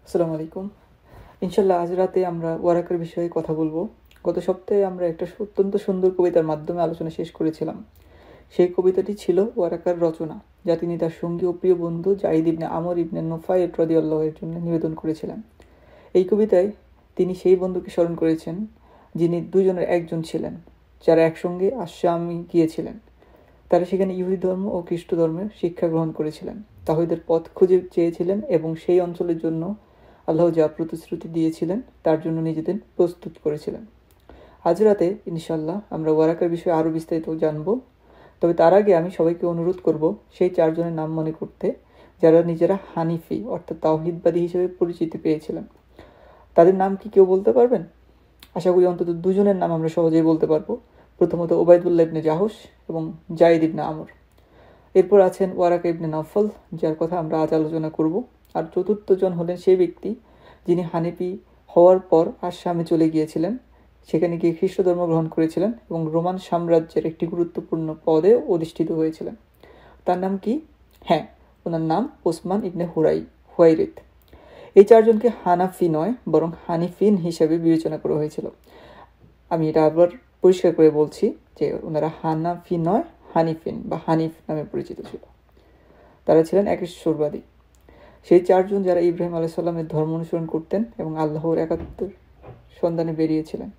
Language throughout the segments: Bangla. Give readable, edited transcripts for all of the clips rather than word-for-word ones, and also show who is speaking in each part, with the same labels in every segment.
Speaker 1: আসসালামু আলাইকুম। ইনশাল্লাহ আজ রাতে আমরা ওয়ারাকার বিষয়ে কথা বলবো। গত সপ্তাহে আমরা একটা অত্যন্ত সুন্দর কবিতার মাধ্যমে আলোচনা শেষ করেছিলাম। সেই কবিতাটি ছিল ওয়ারাকার রচনা, যা তিনি তার সঙ্গী ও প্রিয় বন্ধু জাইদ ইবনে আমর ইবনে নুফাইল রাদিয়াল্লাহু এর জন্য নিবেদন করেছিলেন। এই কবিতায় তিনি সেই বন্ধুকে স্মরণ করেছেন যিনি দুজনের একজন ছিলেন, যারা একসঙ্গে আশ-শামে গিয়েছিলেন। তারা সেখানে ইহুদি ধর্ম ও খ্রিস্ট ধর্মের শিক্ষা গ্রহণ করেছিলেন, তাওহীদের পথ খুঁজে চেয়েছিলেন এবং সেই অঞ্চলের জন্য আল্লাহ যা প্রতিশ্রুতি দিয়েছিলেন তার জন্য নিজেদের প্রস্তুত করেছিলেন। আজ রাতে ইনশাল্লাহ আমরা ওয়ারাকার বিষয়ে আরও বিস্তারিত জানব। তবে তার আগে আমি সবাইকে অনুরোধ করব সেই চারজনের নাম মনে করতে, যারা নিজেরা হানিফি অর্থাৎ তাওহীদবাদী হিসেবে পরিচিতি পেয়েছিলেন। তাদের নাম কি কেউ বলতে পারবেন? আশা করি অন্তত দুজনের নাম আমরা সহজেই বলতে পারবো। প্রথমত ওবায়দুল্লাহ ইবনে জাহশ এবং জাইদ ইবনে আমর। এরপর আছেন ওয়ারাকা ইবনে নফল, যার কথা আমরা আজ আলোচনা করব। আর চতুর্থ জন হলেন সেই ব্যক্তি যিনি হানিফি হওয়ার পর আশ-শামে চলে গিয়েছিলেন, সেখানে গিয়ে খ্রিস্ট ধর্ম গ্রহণ করেছিলেন এবং রোমান সাম্রাজ্যের একটি গুরুত্বপূর্ণ পদে অধিষ্ঠিত হয়েছিলেন। তার নাম কি? হ্যাঁ, ওনার নাম ওসমান ইবনে হুয়াইরিথ। এই চারজনকে হানাফি নয় বরং হানিফিন হিসেবে বিবেচনা করা হয়েছিল। আমি এটা আবার পরিষ্কার করে বলছি যে ওনারা হানাফি নয়, হানিফিন বা হানিফ নামে পরিচিত ছিল। তারা ছিলেন একেশ্বরবাদী। সেই চারজন যারা ইব্রাহিম আলাইহিস সালামের ধর্ম অনুসরণ করতেন এবং আল্লাহর একাত্মর সন্ধানে বেরিয়েছিলেন।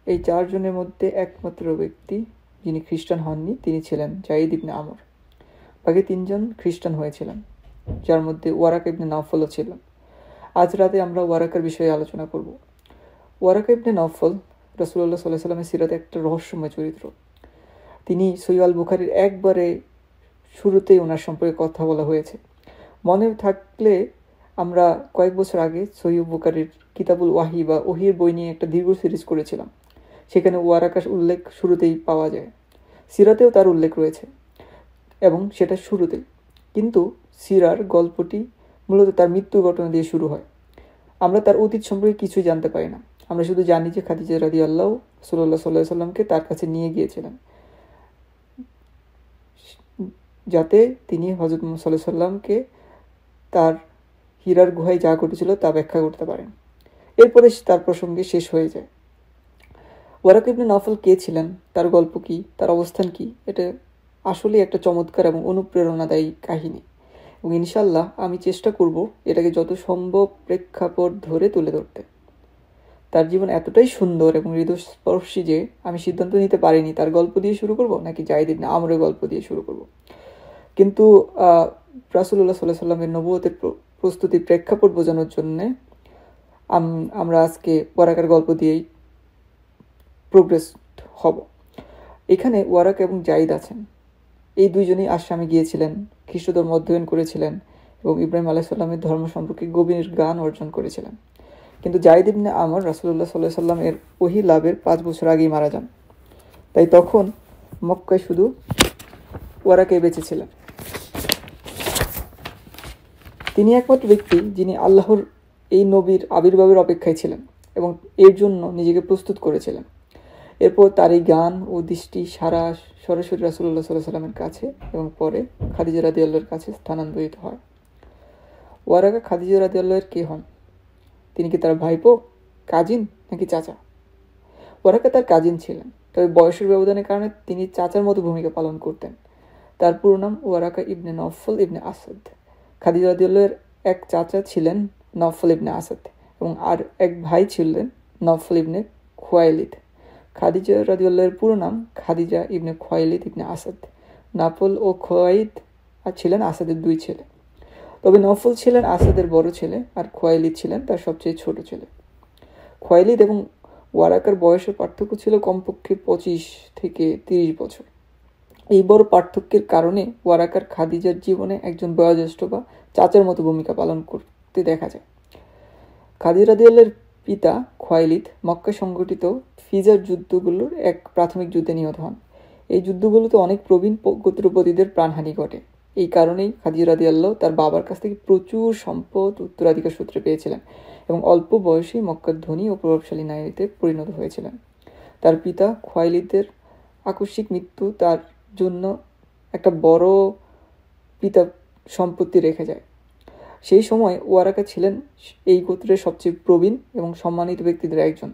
Speaker 1: এই চারজনের মধ্যে একমাত্র ব্যক্তি যিনি খ্রিস্টান হননি তিনি ছিলেন জাইদ ইবনে আমর। বাকি তিনজন খ্রিস্টান হয়েছিলেন, যার মধ্যে ওয়ারাকা ইবনে নফলও ছিলেন। আজ রাতে আমরা ওয়ারাকার বিষয়ে আলোচনা করব। ওয়ারাকা ইবনে নফল রাসূলুল্লাহ সাল্লাল্লাহু আলাইহি ওয়াসাল্লামের সিরাতে একটা রহস্যময় চরিত্র। তিনি সহিহ আল বুখারীর একবারে শুরুতেই ওনার সম্পর্কে কথা বলা হয়েছে। মনে থাকলে আমরা কয়েক বছর আগে সহিহ বুখারীর কিতাবুল ওয়াহি বা ওহির বই নিয়ে একটা দীর্ঘ সিরিজ করেছিলাম। সেখানে ওয়ারাকার উল্লেখ শুরুতেই পাওয়া যায়। সিরাতেও তার উল্লেখ রয়েছে এবং সেটা শুরুতেই। কিন্তু সিরার গল্পটি মূলত তার মৃত্যুর ঘটনা দিয়ে শুরু হয়। আমরা তার অতীত সম্পর্কে কিছুই জানতে পারি না। আমরা শুধু জানি যে খাদিজা রাদিয়াল্লাহু রাসূলুল্লাহ সাল্লাল্লাহু আলাইহি সাল্লামকে তার কাছে নিয়ে গিয়েছিলেন, যাতে তিনি হযরত মুহাম্মদ সাল্লাল্লাহু আলাইহি সাল্লামকে তার হীরার গুহায় যা ঘটেছিল তা ব্যাখ্যা করতে পারেন। এরপরে তার প্রসঙ্গে শেষ হয়ে যায়। ওয়ারাকা ইবনে নফল কে ছিলেন, তার গল্প কি, তার অবস্থান কি, এটা আসলে একটা চমৎকার এবং অনুপ্রেরণাদায়ী কাহিনী। এবং ইনশাল্লাহ আমি চেষ্টা করব এটাকে যত সম্ভব প্রেক্ষাপট ধরে তুলে ধরতে। তার জীবন এতটাই সুন্দর এবং হৃদয়স্পর্শী যে আমি সিদ্ধান্ত নিতে পারিনি তার গল্প দিয়ে শুরু করব নাকি জাইদ ইবনে আমরের গল্প দিয়ে শুরু করব। কিন্তু রাসূলুল্লাহ সাল্লাল্লাহু আলাইহি সাল্লামের নবুয়তের প্রস্তুতির প্রেক্ষাপট বোঝানোর জন্যে আমরা আজকে ওয়ারাকার গল্প দিয়েই প্রোগ্রেস হব। এখানে ওয়ারাকা এবং জাইদ আছেন। এই দুইজনই আশ-শামে গিয়েছিলেন, খ্রিস্ট ধর্ম অধ্যয়ন করেছিলেন এবং ইব্রাহিম আলাইহিস সালামের ধর্ম সম্পর্কে গভীর জ্ঞান অর্জন করেছিলেন। কিন্তু জাইদ ইবনে আমর রাসূলুল্লাহ সাল্লাল্লাহু আলাইহি সাল্লামের ওহী লাভের 5 বছর আগেই মারা যান। তাই তখন মক্কায় শুধু ওয়ারাকাই বেঁচে ছিলেন। তিনি একমাত্র ব্যক্তি যিনি আল্লাহর এই নবীর আবির্ভাবের অপেক্ষায় ছিলেন এবং এর জন্য নিজেকে প্রস্তুত করেছিলেন। এরপর তার এই জ্ঞান ও দৃষ্টি সরাসরি রাসূলুল্লাহ সাল্লাল্লাহু আলাইহি সাল্লামের কাছে এবং পরে খাদিজা রাদিয়াল্লাহুর কাছে স্থানান্তরিত হয়। ওয়ারাকা খাদিজা রাদিয়াল্লাহুর কে হন? তিনি কি তার ভাইপো, কাজিন নাকি চাচা? ওয়ারাকা তার কাজিন ছিলেন, তবে বয়সের ব্যবধানের কারণে তিনি চাচার মতো ভূমিকা পালন করতেন। তার পুরো নাম ওয়ারাকা ইবনে নফল ইবনে আসাদ। খাদিজা রাদিয়াল্লাহুর এক চাচা ছিলেন নফল ইবনে আসাদ এবং আর এক ভাই ছিলেন নফল ইবনে খুয়াইলিদ। খাদিজা রাদিয়াল্লাহুর পুরো নাম খাদিজা ইবনে খুয়াইলিদ ইবনে আসাদ। নাফল ও খুয়াইদ ছিলেন আসাদের 2 ছেলে। তবে নফল ছিলেন আসাদের বড় ছেলে আর খুয়াইলিদ ছিলেন তার সবচেয়ে ছোট ছেলে। খুয়াইলিদ এবং ওয়ারাকার বয়সের পার্থক্য ছিল কমপক্ষে 25 থেকে 30 বছর। এই বড় পার্থক্যের কারণে ওয়ারাকার খাদিজার জীবনে একজন বয়োজ্যেষ্ঠ বা চাচার মতো ভূমিকা পালন করতে দেখা যায়। খাদিজা রাদিয়াল্লাহুর পিতা খুয়াইলিদ মক্কায় সংঘটিত ফিজার যুদ্ধগুলোর এক প্রাথমিক যুদ্ধে নিহত হন। এই যুদ্ধগুলোতে অনেক প্রবীণ গোত্রপতিদের প্রাণহানি ঘটে। এই কারণেই খাদিজা রাদিয়াল্লাহু তার বাবার কাছ থেকে প্রচুর সম্পদ উত্তরাধিকার সূত্রে পেয়েছিলেন এবং অল্প বয়সেই মক্কার ধনী ও প্রভাবশালী নারীতে পরিণত হয়েছিলেন। তার পিতা খুয়াইলিদের আকস্মিক মৃত্যু তার জন্য একটা বড় পিতা সম্পত্তি রেখে যায়। সেই সময় ওয়ারাকা ছিলেন এই গোত্রের সবচেয়ে প্রবীণ এবং সম্মানিত ব্যক্তিদের একজন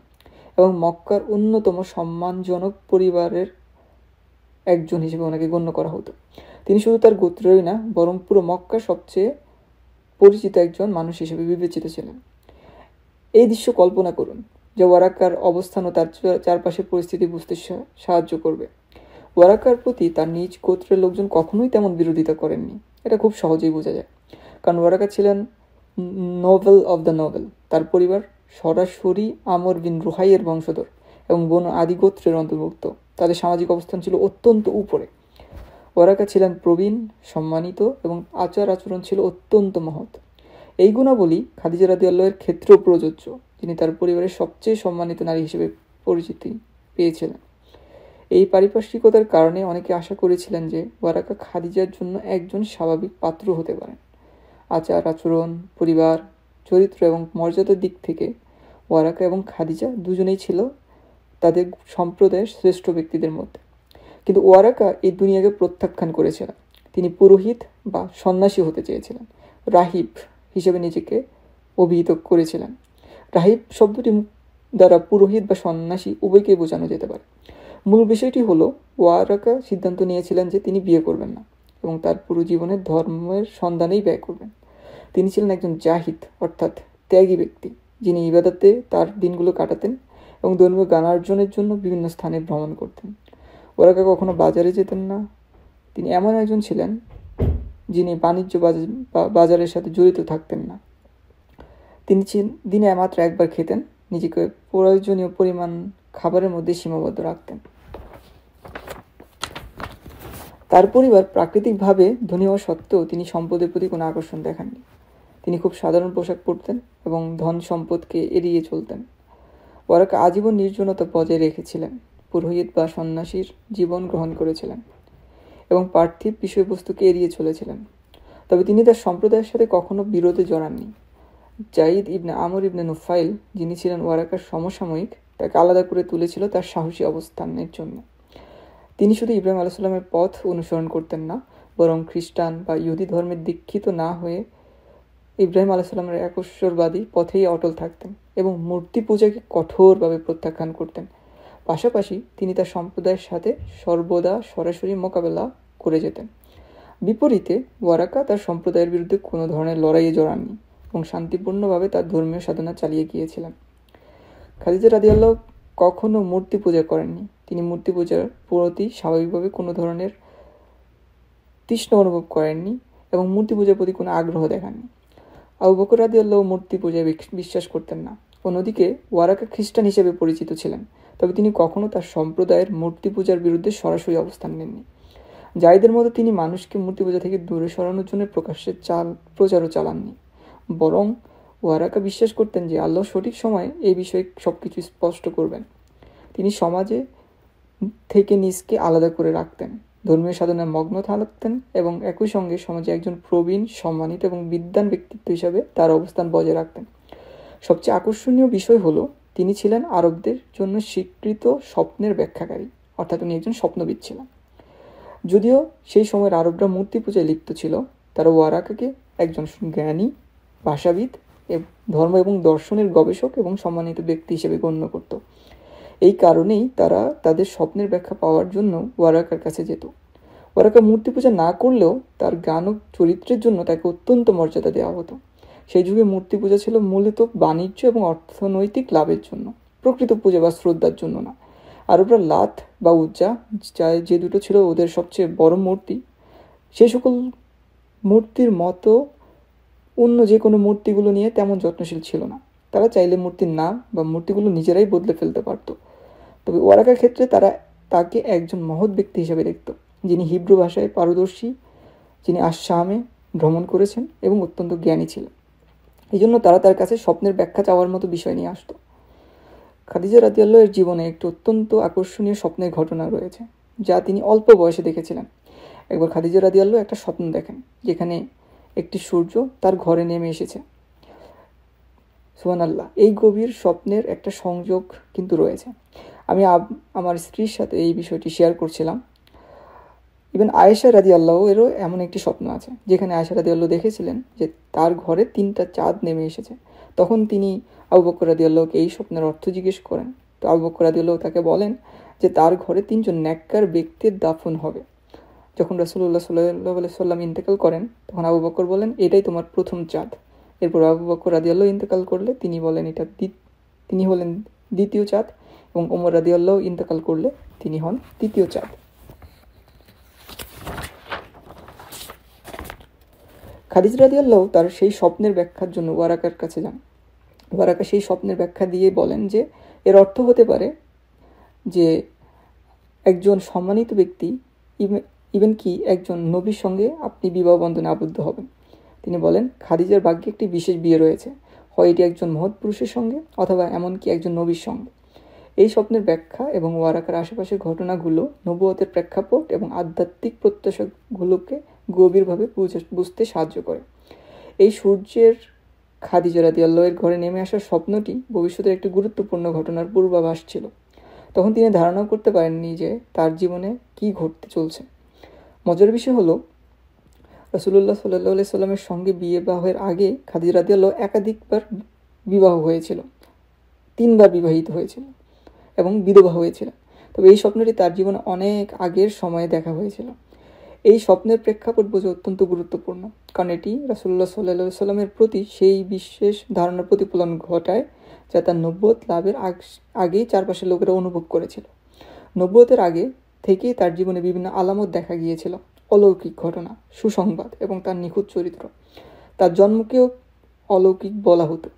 Speaker 1: এবং মক্কার অন্যতম সম্মানজনক পরিবারের একজন হিসেবে ওনাকে গণ্য করা হতো। তিনি শুধু তার গোত্রেরই না, বরং পুরো মক্কার সবচেয়ে পরিচিত একজন মানুষ হিসেবে বিবেচিত ছিলেন। এই দৃশ্য কল্পনা করুন, যা ওয়ারাকার অবস্থান ও তার চারপাশের পরিস্থিতি বুঝতে সাহায্য করবে। ওয়ারাকার প্রতি তার নিজ গোত্রের লোকজন কখনোই তেমন বিরোধিতা করেননি। এটা খুব সহজেই বোঝা যায়, কারণ ওয়ারাকা ছিলেন নোবেল অব দ্য নোবেল। তার পরিবার সরাসরি আমর বিন রুহাইয়ের বংশধর এবং বনু আদি গোত্রের অন্তর্ভুক্ত। তাদের সামাজিক অবস্থান ছিল অত্যন্ত উপরে। ওয়ারাকা ছিলেন প্রবীণ, সম্মানিত এবং আচার আচরণ ছিল অত্যন্ত মহৎ। এই গুণাবলী খাদিজা রাদিয়াল্লাহু এর ক্ষেত্রেও প্রযোজ্য, যিনি তার পরিবারের সবচেয়ে সম্মানিত নারী হিসেবে পরিচিতি পেয়েছিলেন। এই পারিপার্শ্বিকতার কারণে অনেকে আশা করেছিলেন যে ওয়ারাকা খাদিজার জন্য একজন স্বাভাবিক পাত্র হতে পারেন। আচার আচরণ, পরিবার, চরিত্র এবং মর্যাদার দিক থেকে ওয়ারাকা এবং খাদিজা দুজনেই ছিল তাদের সম্প্রদায়ের শ্রেষ্ঠ ব্যক্তিদের মধ্যে। কিন্তু ওয়ারাকা এই দুনিয়াকে প্রত্যাখ্যান করেছিলেন। তিনি পুরোহিত বা সন্ন্যাসী হতে চেয়েছিলেন, রাহিব হিসেবে নিজেকে অভিহিত করেছিলেন। রাহিব শব্দটি দ্বারা পুরোহিত বা সন্ন্যাসী উভয়কেই বোঝানো যেতে পারে। মূল বিষয়টি হলো, ওয়ারাকা সিদ্ধান্ত নিয়েছিলেন যে তিনি বিয়ে করবেন না এবং তার পুরো জীবনের ধর্মের সন্ধানেই ব্যয় করবেন। তিনি ছিলেন একজন জাহিদ অর্থাৎ ত্যাগী ব্যক্তি, যিনি ইবাদতে তার দিনগুলো কাটাতেন এবং ধর্মীয় জ্ঞানার্জনের জন্য বিভিন্ন স্থানে ভ্রমণ করতেন। ওয়ারাকা কখনো বাজারে যেতেন না। তিনি এমন একজন ছিলেন যিনি বাণিজ্য বাজারের সাথে জড়িত থাকতেন না। তিনি দিনে মাত্র একবার খেতেন, নিজেকে প্রয়োজনীয় পরিমাণ খাবারের মধ্যে সীমাবদ্ধ রাখতেন। তার পরিবার প্রাকৃতিকভাবে ধনী হওয়া সত্ত্বেও তিনি সম্পদের প্রতি কোনো আকর্ষণ দেখাননি। তিনি খুব সাধারণ পোশাক পরতেন এবং ধন সম্পদকে এড়িয়ে চলতেন। ওয়ারাকা আজীবন নির্জনতা বজায় রেখেছিলেন, পুরোহিত বা সন্ন্যাসীর জীবন গ্রহণ করেছিলেন এবং পার্থিব বিষয়বস্তুকে এড়িয়ে চলেছিলেন। তবে তিনি তার সম্প্রদায়ের সাথে কখনো বিরোধে জড়াননি। জাইদ ইবনে আমর ইবনে নুফাইল, যিনি ছিলেন ওয়ারাকার সমসাময়িক, তাকে আলাদা করে তুলেছিল তার সাহসী অবস্থানের জন্য। তিনি শুধু ইব্রাহিম আলাইহিস সালামের পথ অনুসরণ করতেন না, বরং খ্রিস্টান বা ইহুদি ধর্মের দীক্ষিত না হয়ে ইব্রাহিম আলাইহিস সালামের একশ্বরবাদী পথেই অটল থাকতেন এবং মূর্তি পূজাকে কঠোরভাবে প্রত্যাখ্যান করতেন। পাশাপাশি তিনি তার সম্প্রদায়ের সাথে সর্বদা সরাসরি মোকাবেলা করে যেতেন। বিপরীতে ওয়ারাকা তার সম্প্রদায়ের বিরুদ্ধে কোনো ধরনের লড়াইয়ে জড়াননি এবং শান্তিপূর্ণভাবে তার ধর্মীয় সাধনা চালিয়ে গিয়েছিলেন। খাদিজা রাদিয়াল্লাহু কখনো মূর্তি পূজা করেননি। তিনি মূর্তি পূজার প্রতি স্বাভাবিকভাবে কোনো ধরনের তৃষ্ণা অনুভব করেননি এবং মূর্তি পূজার প্রতি কোনো আগ্রহ দেখাননি। আবু বকর রাদিয়াল্লাহু মূর্তি পূজায় বিশ্বাস করতেন না। অন্যদিকে ওয়ারাকা খ্রিস্টান হিসেবে পরিচিত ছিলেন, তবে তিনি কখনো তার সম্প্রদায়ের মূর্তি পূজার বিরুদ্ধে সরাসরি অবস্থান নেননি। জাইদের মতো তিনি মানুষকে মূর্তি পূজা থেকে দূরে সরানোর জন্য প্রকাশ্যে প্রচারও চালাননি। বরং ওয়ারাকা বিশ্বাস করতেন যে আল্লাহ সঠিক সময়ে এই বিষয়ে সবকিছু স্পষ্ট করবেন। তিনি সমাজে থেকে নিজকে আলাদা করে রাখতেন, ধর্মীয় সাধনায় মগ্ন থাকতেন এবং একই সঙ্গে সমাজে একজন প্রবীণ, সম্মানিত এবং বিদ্বান ব্যক্তিত্ব হিসাবে তার অবস্থান বজায় রাখতেন। সবচেয়ে আকর্ষণীয় বিষয় হলো, তিনি ছিলেন আরবদের জন্য স্বীকৃত স্বপ্নের ব্যাখ্যাকারী, অর্থাৎ উনি একজন স্বপ্নবিদ ছিলেন। যদিও সেই সময়ের আরবরা মূর্তি পূজায় লিপ্ত ছিল, তারা ওয়ারাকাকে একজন জ্ঞানী, ভাষাবিদ, ধর্ম এবং দর্শনের গবেষক এবং সম্মানিত ব্যক্তি হিসেবে গণ্য করত। এই কারণেই তারা তাদের স্বপ্নের ব্যাখ্যা পাওয়ার জন্য ওয়ারাকার কাছে যেত। ওয়ারাকা মূর্তি পূজা না করলেও তার জ্ঞান ও চরিত্রের জন্য তাকে অত্যন্ত মর্যাদা দেওয়া হতো। সেই যুগে মূর্তি পূজা ছিল মূলত বাণিজ্য এবং অর্থনৈতিক লাভের জন্য, প্রকৃত পূজা বা শ্রদ্ধার জন্য না। আরবরা লাত বা উজ্জা, যে দুটো ছিল ওদের সবচেয়ে বড় মূর্তি, সেই সকল মূর্তির মতো অন্য যে কোনো মূর্তিগুলো নিয়ে তেমন যত্নশীল ছিল না। তারা চাইলে মূর্তির নাম বা মূর্তিগুলো নিজেরাই বদলে ফেলতে পারত। তবে ওয়ারাকার ক্ষেত্রে তারা তাকে একজন মহৎ ব্যক্তি হিসেবে দেখত, যিনি হিব্রু ভাষায় পারদর্শী, যিনি আশশামে ভ্রমণ করেছেন এবং অত্যন্ত জ্ঞানী ছিলেন। এই জন্য তারা তার কাছে স্বপ্নের ব্যাখ্যা চাওয়ার মতো বিষয় নিয়ে আসতো। খাদিজা রাদিয়াল্লাহু এর জীবনে একটি অত্যন্ত আকর্ষণীয় স্বপ্নের ঘটনা রয়েছে, যা তিনি অল্প বয়সে দেখেছিলেন। একবার খাদিজা রাদিয়াল্লাহু একটা স্বপ্ন দেখেন, যেখানে একটি সূর্য তার ঘরে নেমে এসেছে। সুবহানাল্লাহ, এই গভীর স্বপ্নের একটা সংযোগ কিন্তু রয়েছে। আমি আমার স্ত্রীর সাথে এই বিষয়টি শেয়ার করছিলাম। ইভেন আয়েশা রাদিয়াল্লাহু এরও এমন একটি স্বপ্ন আছে, যেখানে আয়েশা রাদিয়াল্লাহু দেখেছিলেন যে তার ঘরে 3টা চাঁদ নেমে এসেছে। তখন তিনি আবু বকর রাদিয়াল্লাহুকে এই স্বপ্নের অর্থ জিজ্ঞেস করেন। তো আবু বকর রাদিয়াল্লাহু তাকে বলেন যে তার ঘরে 3জন নেককার ব্যক্তির দাফন হবে। যখন রাসূলুল্লাহ সাল্লাল্লাহু আলাইহি সাল্লাম ইন্তেকাল করেন, তখন আবু বকর বলেন, এটাই তোমার প্রথম চাঁদ। এরপর আবু বকর রাদিয়াল্লাহু ইন্তেকাল করলে তিনি বলেন তিনি হলেন দ্বিতীয় চাঁদ, এবং ওমর রাদিয়াল্লাহু ইন্তেকাল করলে তিনি হন তৃতীয় চাঁদ। খাদিজা রাদিয়াল্লাহু তার সেই স্বপ্নের ব্যাখ্যার জন্য ওয়ারাকার কাছে যান। ওয়ারাকা সেই স্বপ্নের ব্যাখ্যা দিয়ে বলেন যে এর অর্থ হতে পারে যে একজন সম্মানিত ব্যক্তি, ইভেন কি একজন নবীর সঙ্গে আপনি বিবাহ বন্ধনে আবদ্ধ হবেন। তিনি বলেন, খাদিজার ভাগ্যে একটি বিশেষ বিয়ে রয়েছে, হয় এটি একজন মহৎ পুরুষের সঙ্গে অথবা এমনকি একজন নবীর সঙ্গে। এই স্বপ্নের ব্যাখ্যা এবং ওয়ারাকার আশেপাশের ঘটনাগুলো নবুয়তের প্রেক্ষাপট এবং আধ্যাত্মিক প্রত্যাশাগুলোকে গভীরভাবে বুঝতে সাহায্য করে। এই সূর্যের খাদিজা রাদিয়াল্লাহু এর ঘরে নেমে আসার স্বপ্নটি ভবিষ্যতের একটি গুরুত্বপূর্ণ ঘটনার পূর্বাভাস ছিল। তখন তিনি ধারণাও করতে পারেননি যে তার জীবনে কি ঘটতে চলছে। মজার বিষয় হলো, রাসূলুল্লাহ সাল্লাল্লাহু আলাইহি সাল্লামের সঙ্গে বিবাহের আগে খাদিজা রাদিয়াল্লাহু একাধিকবার বিবাহ হয়েছিল, 3বার বিবাহিত হয়েছিল এবং বিধবা হয়েছিল। তবে এই স্বপ্নটি তার জীবনে অনেক আগের সময়ে দেখা হয়েছিল। এই স্বপ্নের প্রেক্ষাপট বোঝা অত্যন্ত গুরুত্বপূর্ণ, কারণ এটি রাসূলুল্লাহ সাল্লাল্লাহু আলাইহি সাল্লামের প্রতি সেই বিশেষ ধারণার প্রতিফলন ঘটায় যা তার নবুয়ত লাভের আগেই চারপাশের লোকেরা অনুভব করেছিল। নবুয়তের আগে থেকেই তার জীবনে বিভিন্ন আলামত দেখা গিয়েছিল, অলৌকিক ঘটনা, সুসংবাদ এবং তার নিখুঁত চরিত্র। তার জন্মকেও অলৌকিক বলা হতো।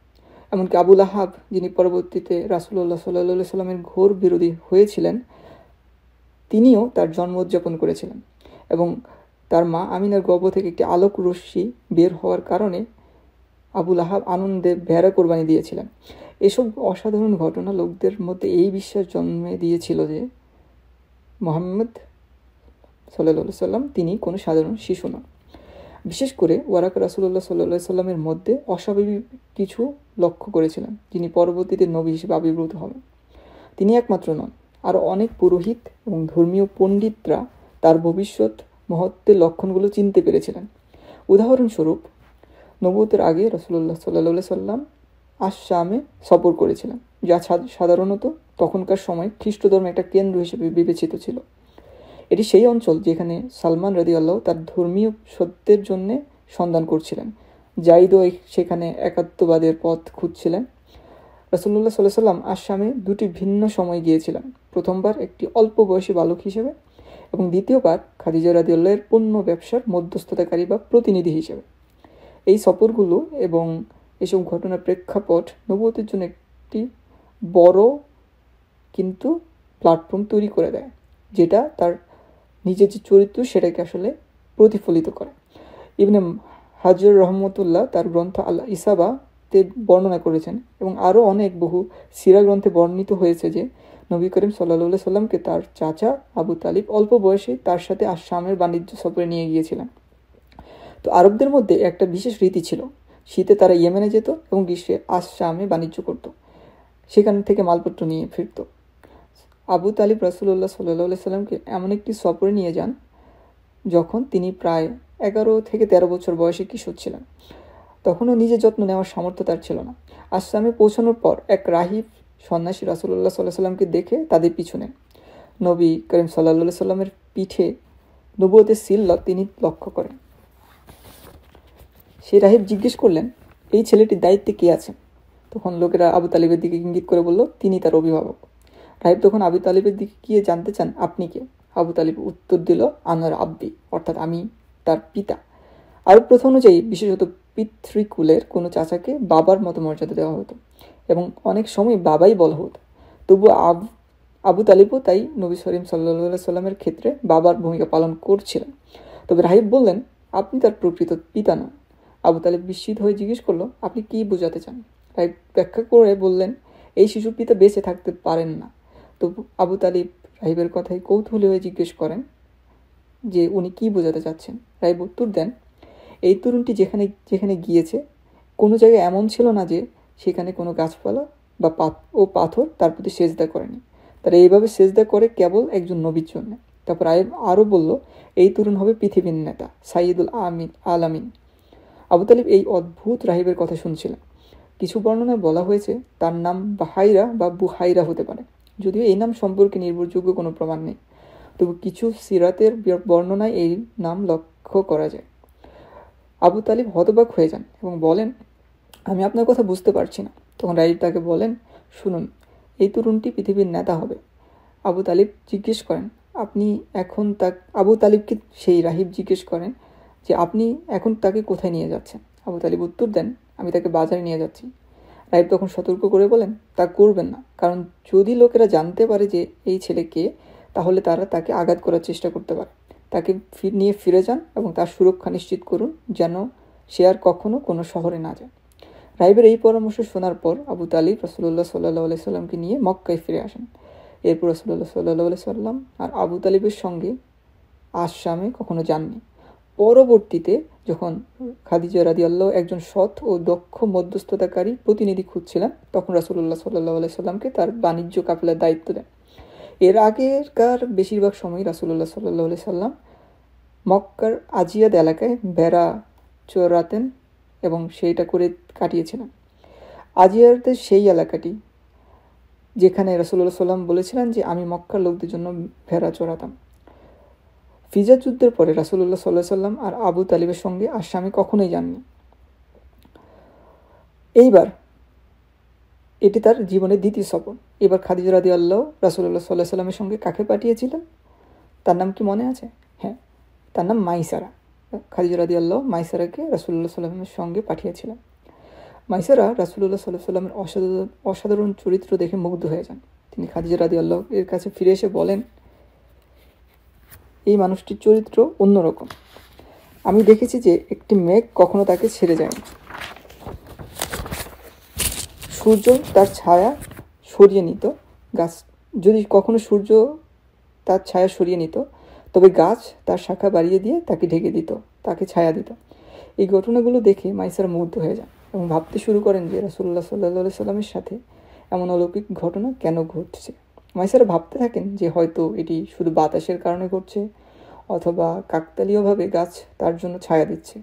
Speaker 1: এমনকি আবু লাহাব, যিনি পরবর্তীতে রাসূলুল্লাহ সাল্লাল্লাহু আলাইহি সাল্লামের ঘোর বিরোধী হয়েছিলেন, তিনিও তার জন্ম উদযাপন করেছিলেন। এবং তার মা আমিনার গর্ভ থেকে একটি আলোক রশ্মি বের হওয়ার কারণে আবু লাহাব আনন্দে ভেড়া কোরবানি দিয়েছিলেন। এসব অসাধারণ ঘটনা লোকদের মধ্যে এই বিশ্বাস জন্মে দিয়েছিল যে মুহাম্মদ সাল্লাল্লাহু আলাইহি সাল্লাম তিনি কোনো সাধারণ শিশু নন। বিশেষ করে ওয়ারাকা রাসূলুল্লাহ সাল্লাল্লাহু আলাইহি সাল্লামের মধ্যে অস্বাভাবিক কিছু লক্ষ্য করেছিলেন, যিনি পরবর্তীতে নবী হিসেবে আবির্ভূত হবেন। তিনি একমাত্র নন, আরও অনেক পুরোহিত এবং ধর্মীয় পণ্ডিতরা তার ভবিষ্যৎ মহত্বের লক্ষণগুলো চিনতে পেরেছিলেন। উদাহরণস্বরূপ, নবুয়তের আগে রাসূলুল্লাহ সাল্লাল্লাহু আলাইহি সাল্লাম আশ-শামে সফর করেছিলেন, যা সাধারণত তখনকার সময় খ্রিস্ট ধর্মের একটা কেন্দ্র হিসেবে বিবেচিত ছিল। এটি সেই অঞ্চল যেখানে সালমান রাদিয়াল্লাহু তার ধর্মীয় সত্যের জন্য সন্ধান করছিলেন। জাইদও সেখানে একাত্মবাদের পথ খুঁজছিলেন। রাসূলুল্লাহ সাল্লাল্লাহু আলাইহি সাল্লাম আশ-শামে 2টি ভিন্ন সময় গিয়েছিলেন। প্রথমবার একটি অল্প বয়সী বালক হিসেবে এবং দ্বিতীয়বার খাদিজা রাদিয়াল্লাহু এর পণ্য ব্যবসার মধ্যস্থতাকারী বা প্রতিনিধি হিসেবে। এই সফরগুলো এবং এসব ঘটনার প্রেক্ষাপট নবুয়তের জন্য একটি বড় কিন্তু প্ল্যাটফর্ম তৈরি করে দেয়, যেটা তার নিজের যে চরিত্র সেটাকে আসলে প্রতিফলিত করে। ইবনে হাজর রহমতুল্লাহ তার গ্রন্থ আল ইসাবাতে বর্ণনা করেছেন, এবং আরও অনেক বহু সিরা গ্রন্থে বর্ণিত হয়েছে যে নবী করিম সাল্লাল্লাহু আলাইহি সাল্লামকে তার চাচা আবু তালিব অল্প বয়সে তার সাথে আশ-শামের বাণিজ্য সফরে নিয়ে গিয়েছিলেন। তো আরবদের মধ্যে একটা বিশেষ রীতি ছিল, শীতে তারা ইয়েমেনে যেত এবং গ্রীষ্মে আশ-শামে বাণিজ্য করত, সেখান থেকে মালপত্র নিয়ে ফিরত। আবু তালিব রাসূলুল্লাহ সাল্লাল্লাহু আলাইহি সাল্লামকে এমন একটি সফরে নিয়ে যান যখন তিনি প্রায় 11 থেকে 13 বছর বয়সে কিশোর ছিলেন। তখনও নিজের যত্ন নেওয়ার সামর্থ্য তার ছিল না। আশ-শামে পৌঁছানোর পর এক রাহিব সন্ন্যাসী রাসূলুল্লাহ সাল্লাল্লাহু আলাইহি সাল্লামকে দেখে তাদের পিছু নেন। নবী করিম সাল্লাল্লাহু আলাইহি সাল্লামের পিঠে নবুয়তের সিল তিনি লক্ষ্য করেন। সেই রাহিব জিজ্ঞেস করলেন, এই ছেলেটির দায়িত্বে কে আছেন? তখন লোকেরা আবু তালিবের দিকে ইঙ্গিত করে বলল, তিনি তার অভিভাবক। রাহিব তখন আবু তালিবের দিকে গিয়ে জানতে চান, আপনি কে? আবু তালিব উত্তর দিল, আনার আব্বি, অর্থাৎ আমি তার পিতা। আরব প্রথা অনুযায়ী বিশেষত পিতৃকুলের কোনো চাচাকে বাবার মতো মর্যাদা দেওয়া হতো এবং অনেক সময় বাবাই বলা হতো। তবু আবু তালিবও তাই নবী করিম সাল্লাল্লাহু আলাইহি সাল্লামের ক্ষেত্রে বাবার ভূমিকা পালন করছিলেন। তবে রাহিব বললেন, আপনি তার প্রকৃত পিতা নন। আবু তালিব বিস্মিত হয়ে জিজ্ঞেস করলো, আপনি কি বোঝাতে চান? রাহিব ব্যাখ্যা করে বললেন, এই শিশুর পিতা বেঁচে থাকতে পারেন না। তো আবু তালিব রাহিবের কথায় কৌতূহলী হয়ে জিজ্ঞেস করেন যে উনি কি বোঝাতে চাচ্ছেন। রাহিব উত্তর দেন, এই তরুণটি যেখানে যেখানে গিয়েছে কোনো জায়গায় এমন ছিল না যে সেখানে কোনো গাছপালা বা পাথর তার প্রতি সেজদা করেনি। তারা এইভাবে সেজদা করে কেবল একজন নবীর জন্য। তারপর আরও বলল, এই তরুণ হবে পৃথিবীর নেতা, সাইয়্যিদুল আলামিন। আবু তালিব এই অদ্ভুত রাহিবের কথা শুনছিলেন। কিছু বর্ণনায় বলা হয়েছে তার নাম বাহাইরা বা বুহাইরা হতে পারে, যদিও এই নাম সম্পর্কে নির্ভরযোগ্য কোনো প্রমাণ নেই। তবু কিছু সিরাতের বর্ণনায় এই নাম লক্ষ্য করা যায়। আবু তালিব হতবাক হয়ে যান এবং বলেন, আমি আপনার কথা বুঝতে পারছি না। তখন রাহিব তাকে বলেন, শুনুন, এই তরুণটি পৃথিবীর নেতা হবে। আবু তালিব জিজ্ঞেস করেন, আবু তালিবকে সেই রাহিব জিজ্ঞেস করেন যে আপনি এখন তাকে কোথায় নিয়ে যাচ্ছেন? আবু তালিব উত্তর দেন, আমি তাকে বাজারে নিয়ে যাচ্ছি। রাহিব তখন সতর্ক করে বলেন, তা করবেন না, কারণ যদি লোকেরা জানতে পারে যে এই ছেলে কে, তাহলে তারা তাকে আঘাত করার চেষ্টা করতে পারে। তাকে নিয়ে ফিরে যান এবং তার সুরক্ষা নিশ্চিত করুন যেন সে আর কখনো কোনো শহরে না যায়। রাহিবের এই পরামর্শ শোনার পর আবু তালিব রাসূলুল্লাহ সাল্লাল্লাহু আলাইহি সাল্লামকে নিয়ে মক্কায় ফিরে আসেন। এরপর রাসূলুল্লাহ সাল্লাল্লাহু আলাইহি সাল্লাম আর আবু তালিবের সঙ্গে আশশামে কখনো যাননি। পরবর্তীতে যখন খাদিজা রাদিয়াল্লাহু একজন সৎ ও দক্ষ মধ্যস্থতাকারী প্রতিনিধি খুঁজছিলেন, তখন রাসূলুল্লাহ সাল্লাল্লাহু আলাইহি সাল্লামকে তার বাণিজ্য কাফেলার দায়িত্ব দেন। এর আগেরকার বেশিরভাগ সময় রাসূলুল্লাহ সাল্লাল্লাহু আলাইহি সাল্লাম মক্কার আজিয়াদ এলাকায় ভেড়া চরাতেন এবং সেইটা করে কাটিয়েছিলেন। আজিয়াদের সেই এলাকাটি যেখানে রাসূলুল্লাহ সাল্লাম বলেছিলেন যে আমি মক্কার লোকদের জন্য ভেড়া চড়াতাম। ফিজার যুদ্ধের পরে রাসূলুল্লাহ সাল্লাল্লাহু আলাইহি সাল্লাম আর আবু তালিবের সঙ্গে আশশামে কখনোই যাননি। এইবার এটি তার জীবনের দ্বিতীয় সফর। এবার খাদিজা রাদিয়াল্লাহু রাসূলুল্লাহ সাল্লাল্লাহু আলাইহি সাল্লামের সঙ্গে কাকে পাঠিয়েছিলেন? তার নাম কি মনে আছে? হ্যাঁ, তার নাম মাইসারা। খাদিজা রাদিয়াল্লাহু মাইসারাকে রাসূলুল্লাহ সাল্লাল্লাহু আলাইহি ওয়াসাল্লামের সঙ্গে পাঠিয়েছিলেন। মাইসারা রাসূলুল্লাহ সাল্লাল্লাহু আলাইহি ওয়াসাল্লামের অসাধারণ চরিত্র দেখে মুগ্ধ হয়ে যান। তিনি খাদিজা রাদিয়াল্লাহু এর কাছে ফিরে এসে বলেন, এই মানুষটির চরিত্র অন্যরকম। আমি দেখেছি যে একটি মেঘ কখনো তাকে ছেড়ে যায়নি। সূর্য তার ছায়া সরিয়ে নিত, গাছ যদি কখনো সূর্য তার ছায়া সরিয়ে নিত, তবে গাছ তার শাখা বাড়িয়ে দিয়ে তাকে ঢেকে দিত, তাকে ছায়া দিত। এই ঘটনাগুলো দেখে মাইসারা মুগ্ধ হয়ে যান এবং ভাবতে শুরু করেন যে রাসূলুল্লাহ সাল্লাল্লাহু আলাইহি সাল্লামের সাথে এমন অলৌকিক ঘটনা কেন ঘটছে। মাইসারা ভাবতে থাকেন যে হয়তো এটি শুধু বাতাসের কারণে ঘটছে, অথবা কাকতালীয়ভাবে গাছ তার জন্য ছায়া দিচ্ছে।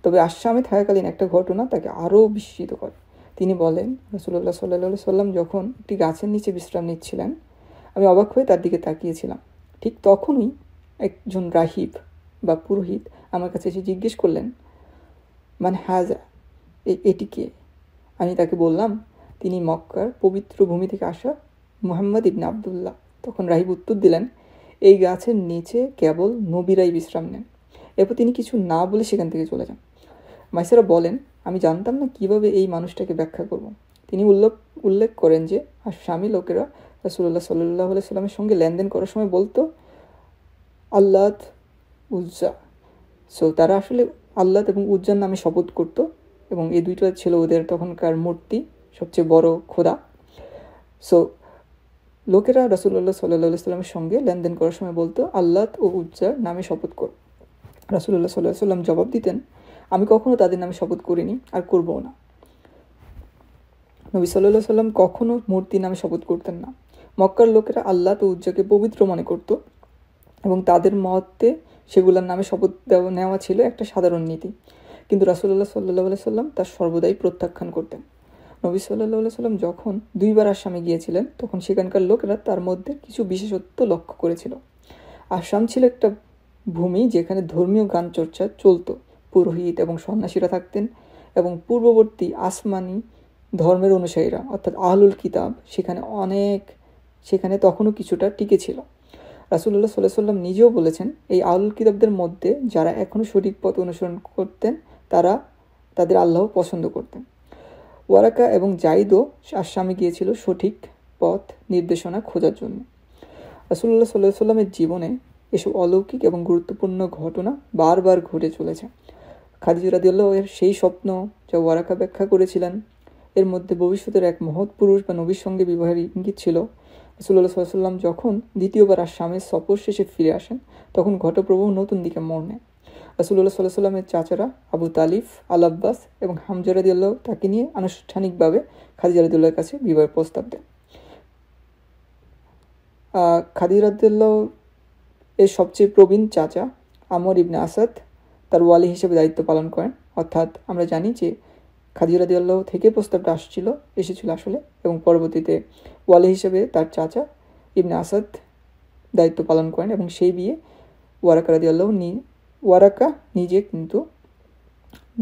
Speaker 1: তবে আশশামে থাকাকালীন একটা ঘটনা তাকে আরও বিস্মিত করে। তিনি বলেন, রাসূলুল্লাহ সাল্লাল্লাহু আলাইহি সাল্লাম যখন একটি গাছের নিচে বিশ্রাম নিচ্ছিলেন, আমি অবাক হয়ে তার দিকে তাকিয়েছিলাম। ঠিক তখনই একজন রাহিব বা পুরোহিত আমার কাছে এসে জিজ্ঞেস করলেন, মানে হাজা, এটি কে? আমি তাকে বললাম, তিনি মক্কার পবিত্র ভূমি থেকে আসা মুহাম্মদ ইবনে আবদুল্লাহ। তখন রাহিব উত্তর দিলেন, এই গাছের নিচে কেবল নবীরাই বিশ্রাম নেন। এরপর তিনি কিছু না বলে সেখান থেকে চলে যান। মাইসারা বলেন, আমি জানতাম না কিভাবে এই মানুষটাকে ব্যাখ্যা করব। তিনি উল্লেখ করেন যে স্বামী লোকেরা রাসূলুল্লাহ সাল্লাল্লাহু আলাইহি সাল্লামের সঙ্গে লেনদেন করার সময় বলতো আল্লাত উজ্জা। তারা আসলে আল্লাত এবং উজ্জার নামে শপথ করত এবং এই দুইটা ছিল ওদের তখনকার মূর্তি, সবচেয়ে বড় খোদা। লোকেরা রাসূলুল্লাহ সাল্লাল্লাহু আলাইহি সাল্লামের সঙ্গে লেনদেন করার সময় বলতো আল্লাত ও উজ্জার নামে শপথ কর। রাসূলুল্লাহ সাল্লাল্লাহু আলাইহি সাল্লাম জবাব দিতেন, আমি কখনো তাদের নামে শপথ করিনি আর করবও না। নবী সাল্লাল্লাহু আলাইহি সাল্লাম কখনো মূর্তির নামে শপথ করতেন না। মক্কার লোকেরা আল্লাত ও উজ্জাকে পবিত্র মনে করত এবং তাদের মতে সেগুলোর নামে শপথ নেওয়া ছিল একটা সাধারণ নীতি। কিন্তু রাসূলুল্লাহ সাল্লাল্লাহু আলাইহি সাল্লাম তার সর্বদাই প্রত্যাখ্যান করতেন। নবী সাল্লাল্লাহু আলাইহি সাল্লাম যখন 2 বার আশশামে গিয়েছিলেন, তখন সেখানকার লোকেরা তার মধ্যে কিছু বিশেষত্ব লক্ষ্য করেছিল। আশশাম ছিল একটা ভূমি যেখানে ধর্মীয় গান চর্চা চলত, পুরোহিত এবং সন্ন্যাসীরা থাকতেন এবং পূর্ববর্তী আসমানি ধর্মের অনুসারীরা অর্থাৎ আহলুল কিতাব সেখানে তখনও কিছুটা টিকে ছিল। রাসূলুল্লাহ সাল্লাল্লাহু আলাইহি সাল্লাম নিজেও বলেছেন, এই আহলুল কিতাবদের মধ্যে যারা এখনও সঠিক পথ অনুসরণ করতেন তারা তাদের আল্লাহ পছন্দ করতেন। ওয়ারাকা এবং জাইদও আশশামে গিয়েছিল সঠিক পথ নির্দেশনা খোঁজার জন্য। রাসূলুল্লাহ সাল্লাল্লাহু আলাইহি সাল্লামের জীবনে এসব অলৌকিক এবং গুরুত্বপূর্ণ ঘটনা বারবার ঘটে চলেছে। খাদিজা রাদিয়াল্লাহু এর সেই স্বপ্ন যা ওয়ারাকা ব্যাখ্যা করেছিলেন, এর মধ্যে ভবিষ্যতের এক মহৎ পুরুষ বা নবীর সঙ্গে বিবাহের ইঙ্গিত ছিল। রাসূলুল্লাহ সাল্লাল্লাহু আলাইহি সাল্লাম যখন দ্বিতীয়বার আশশামের সফর শেষে ফিরে আসেন, তখন ঘটপ্রবাহ নতুন দিকে মোড় নেয়। রাসূলুল্লাহ সাল্লাল্লাহু আলাইহি সাল্লামের চাচারা আবু তালিব, আল আব্বাস এবং হামজা রাদিয়াল্লাহু তাকে নিয়ে আনুষ্ঠানিকভাবে খাদিজা রাদিয়াল্লাহুর কাছে বিবাহের প্রস্তাব দেন। খাদিজা রাদিয়াল্লাহু এর সবচেয়ে প্রবীণ চাচা আমর ইবনে আসাদ তার ওয়ালি হিসেবে দায়িত্ব পালন করেন। অর্থাৎ আমরা জানি যে খাদিজা রাদিয়াল্লাহু থেকে প্রস্তাবটা এসেছিল আসলে, এবং পরবর্তীতে ওয়ালি হিসেবে তার চাচা ইবনে আসাদ দায়িত্ব পালন করেন, এবং সেই বিয়ে ওয়ারাকা রাদিয়াল্লাহু ওয়ারাকা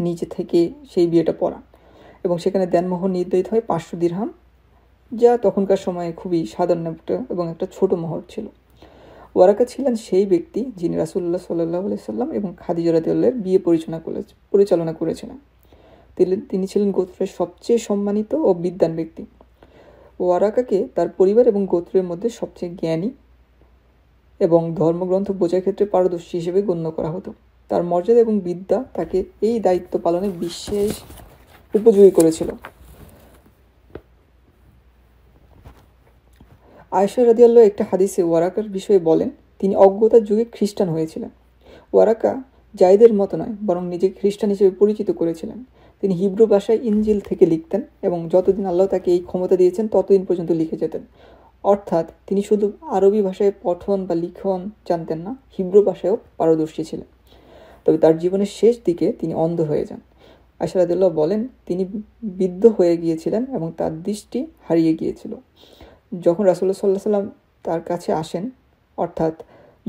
Speaker 1: নিজে থেকে সেই বিয়েটা পড়ান, এবং সেখানে দেনমোহর নির্ধারিত হয় 500 দিরহাম, যা তখনকার সময়ে খুবই সাধারণ এবং একটা ছোট মোহর ছিল। ওয়ারাকা ছিলেন সেই ব্যক্তি যিনি রাসূলুল্লাহ সাল্লাল্লাহু আলাইহি সাল্লাম এবং খাদিজা রাদিয়াল্লাহুর বিয়ে পরিচালনা করেছিলেন। তিনি ছিলেন গোত্রের সবচেয়ে সম্মানিত ও বিদ্বান ব্যক্তি। ওয়ারাকাকে তার পরিবার এবং গোত্রের মধ্যে সবচেয়ে জ্ঞানী এবং ধর্মগ্রন্থ বোঝার ক্ষেত্রে পারদর্শী হিসেবে গণ্য করা হতো। তার মর্যাদা এবং বিদ্যা তাকে এই দায়িত্ব পালনে বিশেষ উপযোগী করেছিল। আয়েশা রাদিয়াল্লাহু একটা হাদিসে ওয়ারাকার বিষয়ে বলেন, তিনি অজ্ঞতার যুগে খ্রিস্টান হয়েছিলেন। ওয়ারাকা জায়েদের মতো নয়, বরং নিজেকে খ্রিস্টান হিসেবে পরিচিত করেছিলেন। তিনি হিব্রু ভাষায় ইনজিল থেকে লিখতেন, এবং যতদিন আল্লাহ তাকে এই ক্ষমতা দিয়েছেন ততদিন পর্যন্ত লিখে যেতেন। অর্থাৎ তিনি শুধু আরবি ভাষায় পঠন বা লিখন জানতেন না, হিব্রু ভাষায়ও পারদর্শী ছিলেন। তবে তার জীবনের শেষ দিকে তিনি অন্ধ হয়ে যান। আয়েশা রাদিয়াল্লাহু বলেন, তিনি বিদ্ধ হয়ে গিয়েছিলেন এবং তার দৃষ্টি হারিয়ে গিয়েছিল। যখন রাসূলুল্লাহ সাল্লাল্লাহু আলাইহি সাল্লাম তার কাছে আসেন, অর্থাৎ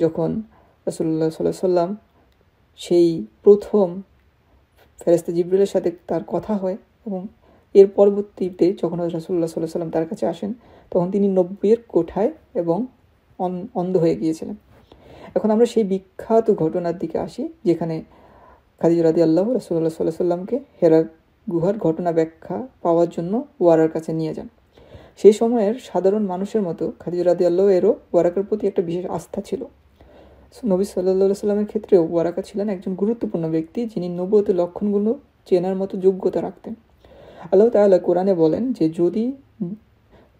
Speaker 1: যখন রাসূলুল্লাহ সাল্লাল্লাহু আলাইহি সাল্লাম সেই প্রথম ফেরেশতা জিবরিলের সাথে তার কথা হয়, এবং এর পরবর্তীতে যখন রাসূলুল্লাহ সাল্লাল্লাহু আলাইহি সাল্লাম তার কাছে আসেন, তখন তিনি নবুয়্যের কোঠায় এবং অন্ধ হয়ে গিয়েছিলেন। এখন আমরা সেই বিখ্যাত ঘটনার দিকে আসি, যেখানে খাদিজা রাদিয়াল্লাহু রাসূলুল্লাহ সাল্লাল্লাহু আলাইহি সাল্লামকে হেরা গুহার ঘটনা ব্যাখ্যা পাওয়ার জন্য ওয়ারার কাছে নিয়ে যান। সেই সময়ের সাধারণ মানুষের মতো খাদিজা রাদিয়াল্লাহু এরও ওয়ারাকার প্রতি একটা বিশেষ আস্থা ছিল। নবী সাল্লাল্লাহু আলাইহি সাল্লামের ক্ষেত্রেও ওয়ারাকা ছিলেন একজন গুরুত্বপূর্ণ ব্যক্তি, যিনি নবুয়তের লক্ষণগুলো চেনার মতো যোগ্যতা রাখতেন। আল্লাহ তাআলা কোরআনে বলেন যে, যদি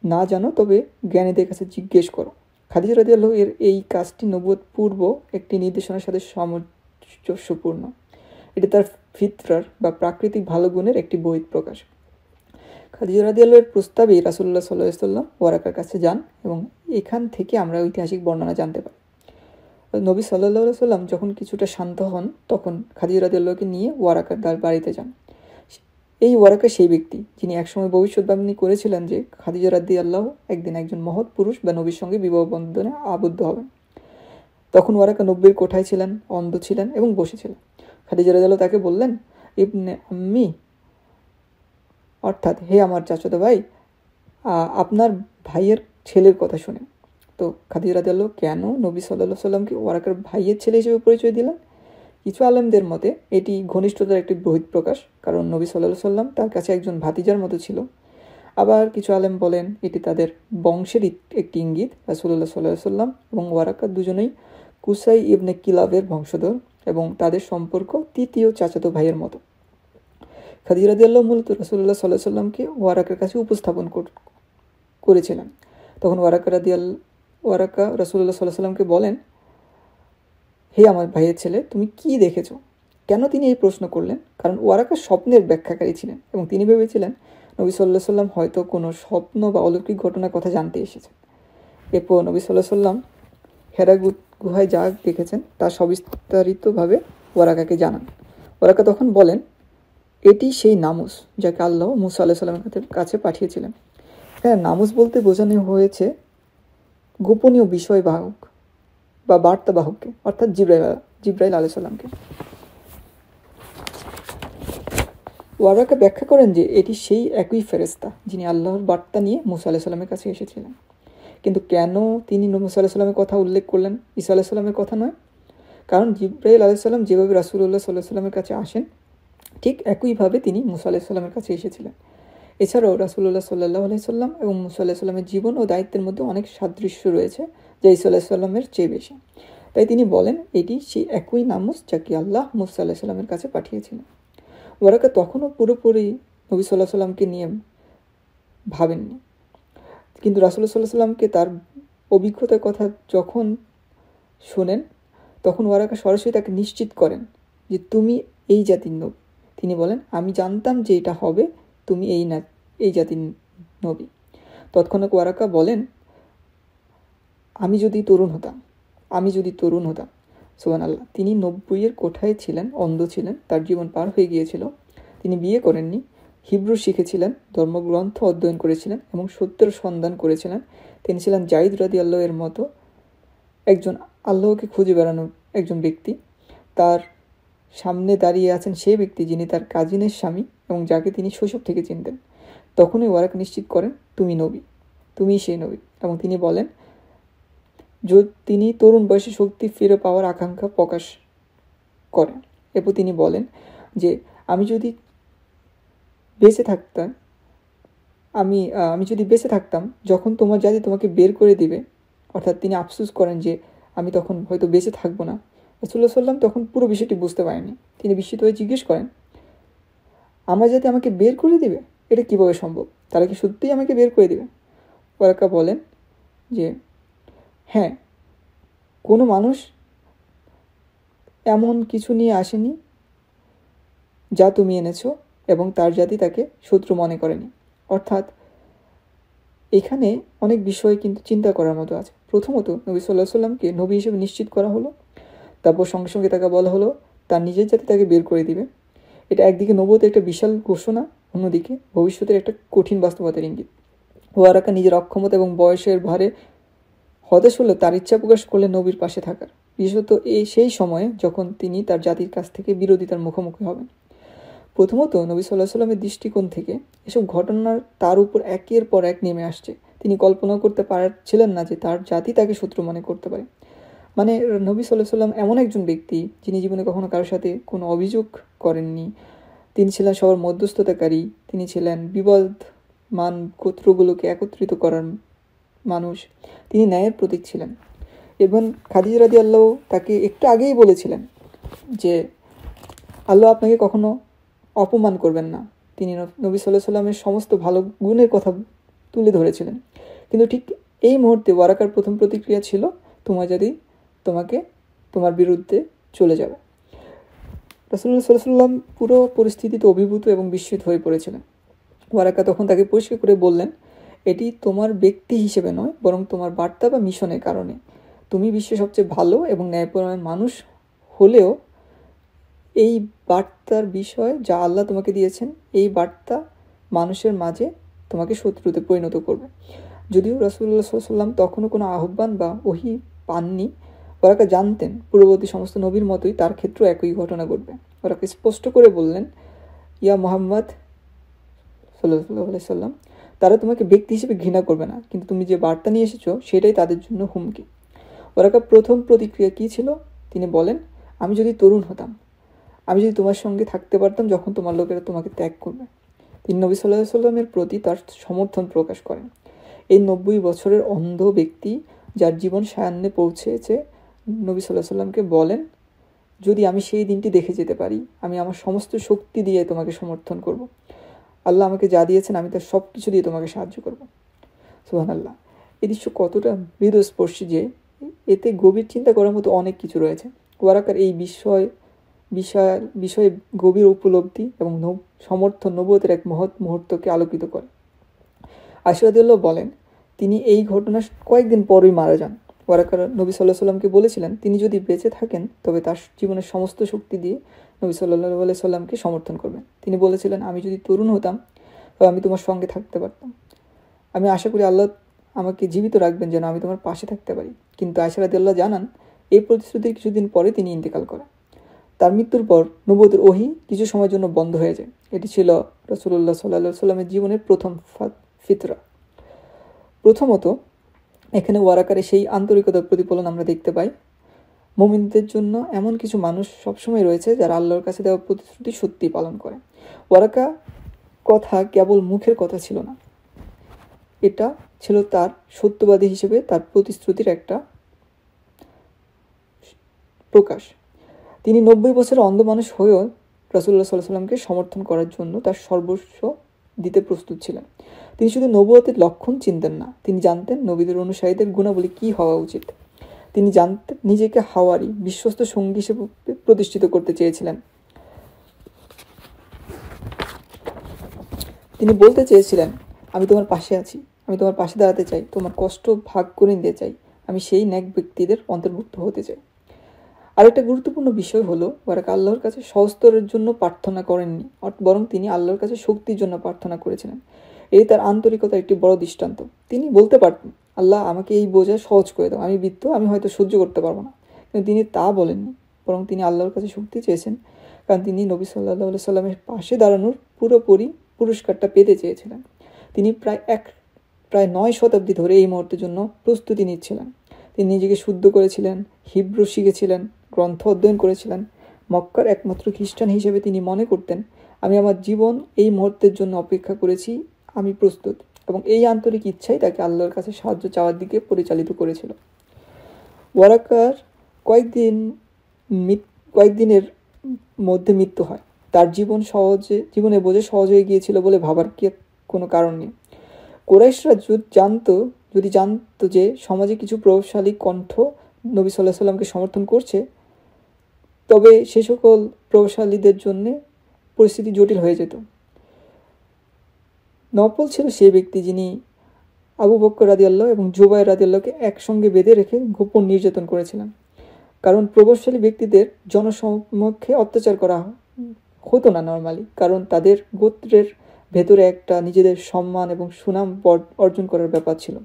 Speaker 1: না জানো তবে জ্ঞানীদের কাছে জিজ্ঞেস করো। খাদিজা রাদিয়াল্লাহু এর এই কাজটি নবুয়ত পূর্ব একটি নির্দেশনার সাথে সামঞ্জস্যপূর্ণ। এটি তার ফিতরার বা প্রাকৃতিক ভালো গুণের একটি বহিঃপ্রকাশ। খাদিজা রাদিয়াল্লাহু এর প্রস্তাবেই রাসূলুল্লাহ সাল্লাল্লাহু আলাইহি ওয়াসাল্লাম ওয়ারাকার কাছে যান, এবং এখান থেকে আমরা ঐতিহাসিক বর্ণনা জানতে পারি। নবী সাল্লাল্লাহু আলাইহি ওয়াসাল্লাম যখন কিছুটা শান্ত হন, তখন খাদিজা রাদিয়াল্লাহুকে নিয়ে ওয়ারাকার তার বাড়িতে যান। এই ওয়ারাকা সেই ব্যক্তি যিনি একসময় ভবিষ্যদ্বাণী করেছিলেন যে খাদিজা রাদিয়াল্লাহু একদিন একজন মহৎ পুরুষ বা নবীর সঙ্গে বিবাহ বন্ধনে আবদ্ধ হবেন। তখন ওয়ারাকা নবীর কোঠায় ছিলেন, অন্ধ ছিলেন এবং বসেছিলেন। খাদিজা রাদিয়াল্লাহু তাকে বললেন, ইবনে আম্মি, অর্থাৎ হে আমার চাচাতো ভাই, আপনার ভাইয়ের ছেলের কথা শুনে। তো খাদিজা রাদিয়াল্লাহু কেন নবী সাল্লাল্লাহু আলাইহি সাল্লামকে ওয়ারাকার ভাইয়ের ছেলে হিসেবে পরিচয় দিলেন? কিছু আলেমদের মতে এটি ঘনিষ্ঠতার একটি বহিঃপ্রকাশ, কারণ নবী সাল্লাল্লাহু আলাইহি সাল্লাম তার কাছে একজন ভাতিজার মতো ছিল। আবার কিছু আলেম বলেন এটি তাদের বংশের একটি ইঙ্গিত। রাসূলুল্লাহ সাল্লাল্লাহু আলাইহি সাল্লাম এবং ওয়ারাকা দুজনেই কুসাই ইবনে কিলাবের বংশধর, এবং তাদের সম্পর্ক তৃতীয় চাচাতো ভাইয়ের মতো। খাদিজা রাদিয়াল্লাহু মূলত রাসূলুল্লাহ সাল্লাল্লাহু আলাইহি সাল্লামকে ওয়ারাকার কাছে উপস্থাপন করেছিলেন। তখন ওয়ারাকা রাসূলুল্লাহ সাল্লাল্লাহু আলাইহি সাল্লামকে বলেন, হে আমার ভাইয়ের ছেলে, তুমি কি দেখেছো? কেন তিনি এই প্রশ্ন করলেন? কারণ ওয়ারাকা স্বপ্নের ব্যাখ্যাকারী ছিলেন, এবং তিনি ভেবেছিলেন নবী সাল্লাল্লাহু আলাইহি সাল্লাম হয়তো কোনো স্বপ্ন বা অলৌকিক ঘটনার কথা জানতে এসেছেন। এরপর নবী সাল্লাল্লাহু আলাইহি সাল্লাম হেরা গুহায় যা দেখেছেন তা সবিস্তারিতভাবে ওয়ারাকাকে জানান। ওয়ারাকা তখন বলেন, এটি সেই নামুস যাকে আল্লাহ মুসা আলাইহিস সালামের কাছে পাঠিয়েছিলেন। হ্যাঁ, নামুস বলতে বোঝানো হয়েছে গোপনীয় বিষয় বাহক বা বার্তাবাহককে, অর্থাৎ জিবরাইল আলাইহিস সালামকে। ওয়ারাকা ব্যাখ্যা করেন যে এটি সেই একই ফেরেশতা যিনি আল্লাহর বার্তা নিয়ে মুসা আলাইহিস সালামের কাছে এসেছিলেন। কিন্তু কেন তিনি মুসা আলাইহিস সালামের কথা উল্লেখ করলেন, ঈসা আলাইহিস সালামের কথা নয়? কারণ জিবরাইল আলাইহিস সালাম যেভাবে রাসূলুল্লাহ সাল্লাল্লাহু আলাইহি সাল্লামের কাছে আসেন, ঠিক একইভাবে তিনি মুসা আলাইহিস সালামের কাছে এসেছিলেন। এছাড়াও রাসূলুল্লাহ সাল্লাল্লাহু আলাইহি সাল্লাম এবং মুসা আলাইহিস সালামের জীবন ও দায়িত্বের মধ্যে অনেক সাদৃশ্য রয়েছে, যা ঈসা আলাইহিস সালামের চেয়ে বেশি। তাই তিনি বলেন এটি সেই একই নামুস যাকে আল্লাহ মুসা আলাইহিস সালামের কাছে পাঠিয়েছিলেন। ওয়ারাকা তখনও পুরোপুরি নবী সাল্লাল্লাহু আলাইহি সাল্লামকে নিয়ে ভাবেননি, কিন্তু রাসূলুল্লাহ সাল্লাল্লাহু আলাইহি সাল্লামকে তার অভিজ্ঞতার কথা যখন শোনেন, তখন ওয়ারাকা সরাসরি তাকে নিশ্চিত করেন যে তুমি এই জাতির নবী। তিনি বলেন, আমি জানতাম যে এটা হবে, তুমি এই জাতির নবী। তৎক্ষণাৎ ওয়ারাকা বলেন, আমি যদি তরুণ হতাম আমি যদি তরুণ হতাম। সুবহানাল্লাহ। তিনি 90-এর কোঠায় ছিলেন, অন্ধ ছিলেন, তার জীবন পার হয়ে গিয়েছিল। তিনি বিয়ে করেননি, হিব্রু শিখেছিলেন, ধর্মগ্রন্থ অধ্যয়ন করেছিলেন এবং সত্যের সন্ধান করেছিলেন। তিনি ছিলেন জাইদ রাদিয়াল্লাহু এর মতো একজন আল্লাহকে খুঁজে বেড়ানো একজন ব্যক্তি। তার সামনে দাঁড়িয়ে আছেন সেই ব্যক্তি যিনি তার কাজিনের স্বামী এবং যাকে তিনি শৈশব থেকে চিনতেন। তখনই ওয়ারাক নিশ্চিত করেন, তুমি নবী, তুমি সেই নবী। এবং তিনি বলেন, তিনি তরুণ বয়সে শক্তি ফিরে পাওয়ার আকাঙ্ক্ষা প্রকাশ করেন। এরপর তিনি বলেন যে আমি যদি বেঁচে থাকতাম আমি যদি বেঁচে থাকতাম যখন তোমার জাতি তোমাকে বের করে দিবে, অর্থাৎ তিনি আফসোস করেন যে আমি তখন হয়তো বেঁচে থাকবো না। রাসূলুল্লাহ সাল্লাম তখন পুরো বিষয়টি বুঝতে পারেনি। তিনি বিস্মিত হয়ে জিজ্ঞেস করেন, আমার জাতি আমাকে বের করে দিবে? এটা কিভাবে সম্ভব? তারা কি সত্যিই আমাকে বের করে দিবে? ওয়ারাকা বলেন যে হ্যাঁ, কোনো মানুষ এমন কিছু নিয়ে আসেনি যা তুমি এনেছো এবং তার জাতি তাকে শত্রু মনে করেনি। অর্থাৎ এখানে অনেক বিষয় কিন্তু চিন্তা করার মতো আছে। প্রথমত, নবী সাল্লাল্লাহু আলাইহি সাল্লামকে নবী হিসেবে নিশ্চিত করা হলো। তারপর সঙ্গে সঙ্গে তাকে বলা হলো তার নিজের জাতি তাকে বের করে দিবে। এটা একদিকে নবুয়তের একটা বিশাল ঘোষণা, অন্যদিকে ভবিষ্যতের একটা কঠিন বাস্তবতার ইঙ্গিত। ওয়ারাকা নিজের অক্ষমতা এবং বয়সের ভারে হতাশ হলেও তার ইচ্ছা প্রকাশ করলে নবীর পাশে থাকার, বিশেষত সেই সময়ে যখন তিনি তার জাতির কাছ থেকে বিরোধিতার মুখোমুখি হবেন। প্রথমত, নবী সাল্লাল্লাহু আলাইহি সাল্লামের দৃষ্টিকোণ থেকে এসব ঘটনার তার উপর একের পর এক নেমে আসছে। তিনি কল্পনা করতে পারছিলেন না যে তার জাতি তাকে শত্রু মনে করতে পারে। মানে নবী সাল্লাল্লাহু আলাইহি সাল্লাম এমন একজন ব্যক্তি যিনি জীবনে কখনো কারোর সাথে কোনো অভিযোগ করেননি। তিনি ছিলেন সবার মধ্যস্থতাকারী, তিনি ছিলেন বিবদমান গোত্রগুলোকে একত্রিত করার মানুষ, তিনি ন্যায়ের প্রতীক ছিলেন। এবং খাদিজা রাদিয়াল্লাহু তাকে একটু আগেই বলেছিলেন যে আল্লাহ আপনাকে কখনো অপমান করবেন না। তিনি নবী সাল্লাল্লাহু আলাইহি সাল্লামের সমস্ত ভালো গুণের কথা তুলে ধরেছিলেন। কিন্তু ঠিক এই মুহূর্তে ওয়ারাকার প্রথম প্রতিক্রিয়া ছিল, তোমার যদি তোমাকে তোমার বিরুদ্ধে চলে যাবে। রাসূলুল্লাহ সাল্লাল্লাহু আলাইহি সাল্লাম পুরো পরিস্থিতিতে অভিভূত এবং বিস্মিত হয়ে পড়েছিলেন। ওয়ারাকা তখন তাকে পরিষ্কার করে বললেন, এটি তোমার ব্যক্তি হিসেবে নয়, বরং তোমার বার্তা বা মিশনের কারণে। তুমি বিশ্বের সবচেয়ে ভালো এবং ন্যায়পরায়ণ মানুষ হলেও এই বার্তার বিষয় যা আল্লাহ তোমাকে দিয়েছেন, এই বার্তা মানুষের মাঝে তোমাকে শত্রুতে পরিণত করবে। যদিও রাসূলুল্লাহ সাল্লাল্লাহু আলাইহি সাল্লাম তখনও কোনো আহ্বান বা ওহী পাননি, ওরাকা জানতেন পূর্ববর্তী সমস্ত নবীর মতোই তার ক্ষেত্রেও একই ঘটনা ঘটবে। ওরাকে স্পষ্ট করে বললেন, ইয়া মুহাম্মদ সাল্লাল্লাহু আলাইহি সাল্লাম, তারা তোমাকে ব্যক্তি হিসেবে ঘৃণা করবে না, কিন্তু তুমি যে বার্তা নিয়ে এসেছো সেটাই তাদের জন্য হুমকি। ওরাকা প্রথম প্রতিক্রিয়া কী ছিল? তিনি বলেন, আমি যদি তরুণ হতাম, আমি যদি তোমার সঙ্গে থাকতে পারতাম যখন তোমার লোকেরা তোমাকে ত্যাগ করবে। তিনি নবী সাল্লাল্লাহু আলাইহি সাল্লামের প্রতি তার সমর্থন প্রকাশ করেন। এই 90 বছরের অন্ধ ব্যক্তি যার জীবন সায়ান্নে পৌঁছেছে, নবী সাল্লাল্লাহু আলাইহি সাল্লামকে বলেন, যদি আমি সেই দিনটি দেখে যেতে পারি, আমি আমার সমস্ত শক্তি দিয়ে তোমাকে সমর্থন করব। আল্লাহ আমাকে যা দিয়েছেন আমি তার সব কিছু দিয়ে তোমাকে সাহায্য করব। সুবহানাল্লাহ। এই দৃশ্য কতটা হৃদয়স্পর্শী যে এতে গভীর চিন্তা করার মতো অনেক কিছু রয়েছে। ওয়ারাকার এই বিষয়ে গভীর উপলব্ধি এবং সমর্থন নবুয়তের এক মহৎ মুহূর্তকে আলোকিত করে। আয়েশা রাদিয়াল্লাহু বলেন, তিনি এই ঘটনার কয়েকদিন পরই মারা যান। ওয়ারাকা নবী সাল্লাল্লাহু আলাইহি সাল্লামকে বলেছিলেন তিনি যদি বেঁচে থাকেন তবে তার জীবনের সমস্ত শক্তি দিয়ে নবী সাল্লাল্লাহু আলাইহি সাল্লামকে সমর্থন করবেন। তিনি বলেছিলেন, আমি যদি তরুণ হতাম তবে আমি তোমার সঙ্গে থাকতে পারতাম। আমি আশা করি আল্লাহ আমাকে জীবিত রাখবেন যেন আমি তোমার পাশে থাকতে পারি। কিন্তু আয়েশা রাদিয়াল্লাহু জানান, এই প্রতিশ্রুতির কিছুদিন পরে তিনি ইন্তেকাল করেন। তার মৃত্যুর পর নবুয়তের ওহী কিছু সময়ের জন্য বন্ধ হয়ে যায়। এটি ছিল রাসূলুল্লাহ সাল্লাল্লাহু আলাইহি সাল্লামের জীবনের প্রথম ফিতরা। প্রথমত, এখানে ওয়ারাকারে সেই আন্তরিকতার প্রতিফলন আমরা দেখতে পাই। মুমিনদের জন্য এমন কিছু মানুষ সবসময় রয়েছে যারা আল্লাহর কাছে দেওয়া প্রতিশ্রুতি সত্যি পালন করে। ওয়ারাকা কথা কেবল মুখের কথা ছিল না, এটা ছিল তার সত্যবাদী হিসেবে তার প্রতিশ্রুতির একটা প্রকাশ। তিনি 90 বছরের অন্ধ মানুষ হয়েও রাসূলুল্লাহ সাল্লাল্লাহু আলাইহি সাল্লামকে সমর্থন করার জন্য তার সর্বস্ব দিতে প্রস্তুত ছিলেন। তিনি শুধু নবুয়তের লক্ষণ চিনতেন না, তিনি জানতেন নবীদের অনুসারীদের গুণাবলী কী হওয়া উচিত। তিনি জানতেন নিজেকে হাওয়ারি, বিশ্বস্ত সঙ্গী হিসেবে প্রতিষ্ঠিত করতে চেয়েছিলেন। তিনি বলতে চেয়েছিলেন, আমি তোমার পাশে আছি, আমি তোমার পাশে দাঁড়াতে চাই, তোমার কষ্ট ভাগ করে নিতে চাই, আমি সেই নেক ব্যক্তিদের অন্তর্ভুক্ত হতে চাই। আরেকটা গুরুত্বপূর্ণ বিষয় হলো ওয়ারাকা আল্লাহর কাছে সহস্তরের জন্য প্রার্থনা করেননি, বরং তিনি আল্লাহর কাছে শক্তির জন্য প্রার্থনা করেছিলেন। এই তার আন্তরিকতার একটি বড় দৃষ্টান্ত। তিনি বলতে পারতেন, আল্লাহ আমাকে এই বোঝা সহজ করে দাও, আমি বৃত্ত, আমি হয়তো সহ্য করতে পারবো না, কিন্তু তিনি তা বলেননি, বরং তিনি আল্লাহর কাছে শক্তি চেয়েছেন, কারণ তিনি নবী সাল্লাল্লাহু আলাইহি সাল্লামের পাশে দাঁড়ানোর পুরোপুরি পুরস্কারটা পেতে চেয়েছিলেন। তিনি প্রায় 9 শতাব্দী ধরে এই মুহূর্তের জন্য প্রস্তুতি নিচ্ছিলেন। তিনি নিজেকে শুদ্ধ করেছিলেন, হিব্রু শিখেছিলেন, গ্রন্থ অধ্যয়ন করেছিলেন। মক্কার একমাত্র খ্রিস্টান হিসেবে তিনি মনে করতেন, আমি আমার জীবন এই মুহূর্তের জন্য অপেক্ষা করেছি, আমি প্রস্তুত। এবং এই আন্তরিক ইচ্ছাই তাকে আল্লাহর কাছে সাহায্য চাওয়ার দিকে পরিচালিত করেছিল। ওয়ারাকার কয়েকদিনের মধ্যে মৃত্যু হয়। তার জীবনে বোঝে সহজ হয়ে গিয়েছিল বলে ভাবার কি কোনো কারণ নেই। কুরাইশরা যদি জানতো যে সমাজে কিছু প্রভাবশালী কণ্ঠ নবী সাল্লাল্লাহু আলাইহি সাল্লামকে সমর্থন করছে, তবে সে সকল প্রভাবশালীদের জন্য পরিস্থিতি জটিল হয়ে যেত। নফল ছিল সেই ব্যক্তি যিনি আবু বকর রাদিয়াল্লাহু এবং জুবাইর রাদিয়াল্লাহুকে একসঙ্গে বেঁধে রেখে গোপন নির্যাতন করেছিলেন। কারণ প্রভাবশালী ব্যক্তিদের জনসমক্ষে অত্যাচার করা হতো না নর্মালি, কারণ তাদের গোত্রের ভেতরে একটা নিজেদের সম্মান এবং সুনাম অর্জন করার ব্যাপার ছিল।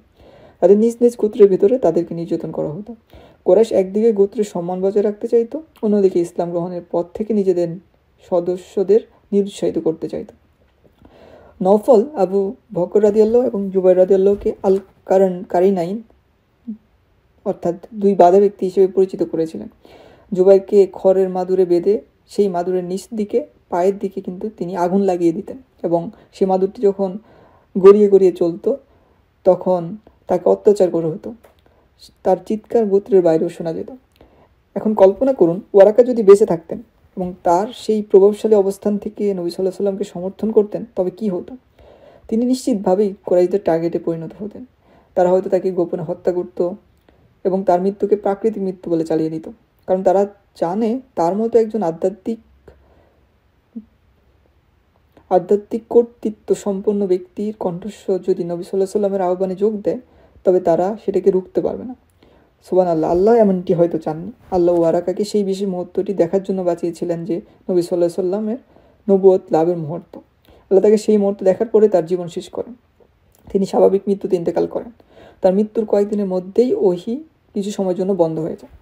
Speaker 1: তাদের নিজ নিজ গোত্রের ভেতরে তাদেরকে নির্যাতন করা হতো। কুরাইশ একদিকে গোত্রের সম্মান বজায় রাখতে চাইতো, অন্যদিকে ইসলাম গ্রহণের পথ থেকে নিজেদের সদস্যদের নিরুৎসাহিত করতে চাইতো। নওফল আবু বকর রাদিয়াল্লাহু এবং জুবাইর রাদিয়াল্লাহুকে আল কারিনাইন অর্থাৎ দুই বাধা ব্যক্তি হিসেবে পরিচিত করেছিলেন। জুবাইরকে খড়ের মাদুরে বেঁধে সেই মাদুরের নিচ দিকে পায়ের দিকে কিন্তু তিনি আগুন লাগিয়ে দিতেন, এবং সেই মাদুরটি যখন গড়িয়ে গড়িয়ে চলতো তখন তাকে অত্যাচার করা হতো। তার চিৎকার গোত্রের বাইরেও শোনা যেত। এখন কল্পনা করুন, ওয়ারাকা যদি বেঁচে থাকতেন এবং তার সেই প্রভাবশালী অবস্থান থেকে নবী সাল্লাল্লাহু আলাইহি সাল্লামকে সমর্থন করতেন, তবে কি হতো? তিনি নিশ্চিতভাবেই কুরাইশদের টার্গেটে পরিণত হতেন। তারা হয়তো তাকে গোপনে হত্যা করত এবং তার মৃত্যুকে প্রাকৃতিক মৃত্যু বলে চালিয়ে দিত, কারণ তারা জানে তার মতো একজন আধ্যাত্মিক কর্তৃত্ব সম্পন্ন ব্যক্তির কণ্ঠস্বর যদি নবী সাল্লাল্লাহু আলাইহি সাল্লামের আহ্বানে যোগ দেয়, তবে তারা সেটাকে রুখতে পারবে না। সুবহানাল্লাহ, আল্লাহ এমনটি হয়তো চাননি। আল্লাহ ওয়ারাকাকে সেই বিশেষ মুহূর্তটি দেখার জন্য বাঁচিয়েছিলেন, যে নবী সাল্লাল্লাহু আলাইহি সাল্লামের নবুয়ত লাভের মুহূর্ত। আল্লাহ তাকে সেই মুহূর্ত দেখার পরে তার জীবন শেষ করেন। তিনি স্বাভাবিক মৃত্যুতে ইন্তেকাল করেন। তার মৃত্যুর কয়েকদিনের মধ্যেই ওহী কিছু সময়ের জন্য বন্ধ হয়ে যায়।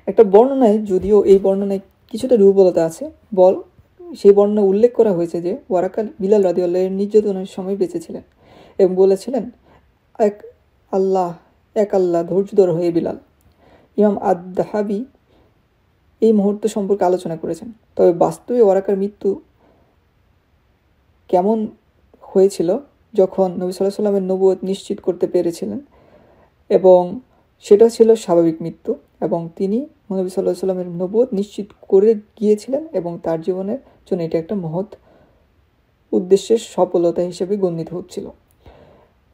Speaker 1: একটা বর্ণনায়, যদিও এই বর্ণনায় কিছুটা দুর্বলতা আছে, সেই বর্ণনায় উল্লেখ করা হয়েছে যে ওয়ারাকা বিলাল রাদিয়াল্লাহু আনহু নির্যাতনের সময় বেঁচেছিলেন এবং বলেছিলেন, এক আল্লাহ ধৈর্য ধর হয়ে বিলাল। ইমাম আদ-দাহাবি এই মুহূর্ত সম্পর্কে আলোচনা করেছেন। তবে বাস্তবে ওয়ারাকার মৃত্যু কেমন হয়েছিল যখন নবী সাল্লাল্লাহু আলাইহি সাল্লামের নবুয়ত নিশ্চিত করতে পেরেছিলেন, এবং সেটা ছিল স্বাভাবিক মৃত্যু, এবং তিনি নবী সাল্লাল্লাহু আলাইহি সাল্লামের নবুয়ত নিশ্চিত করে গিয়েছিলেন, এবং তার জীবনের জন্য এটা একটা মহৎ উদ্দেশ্যের সফলতা হিসেবে গণ্যিত হচ্ছিল।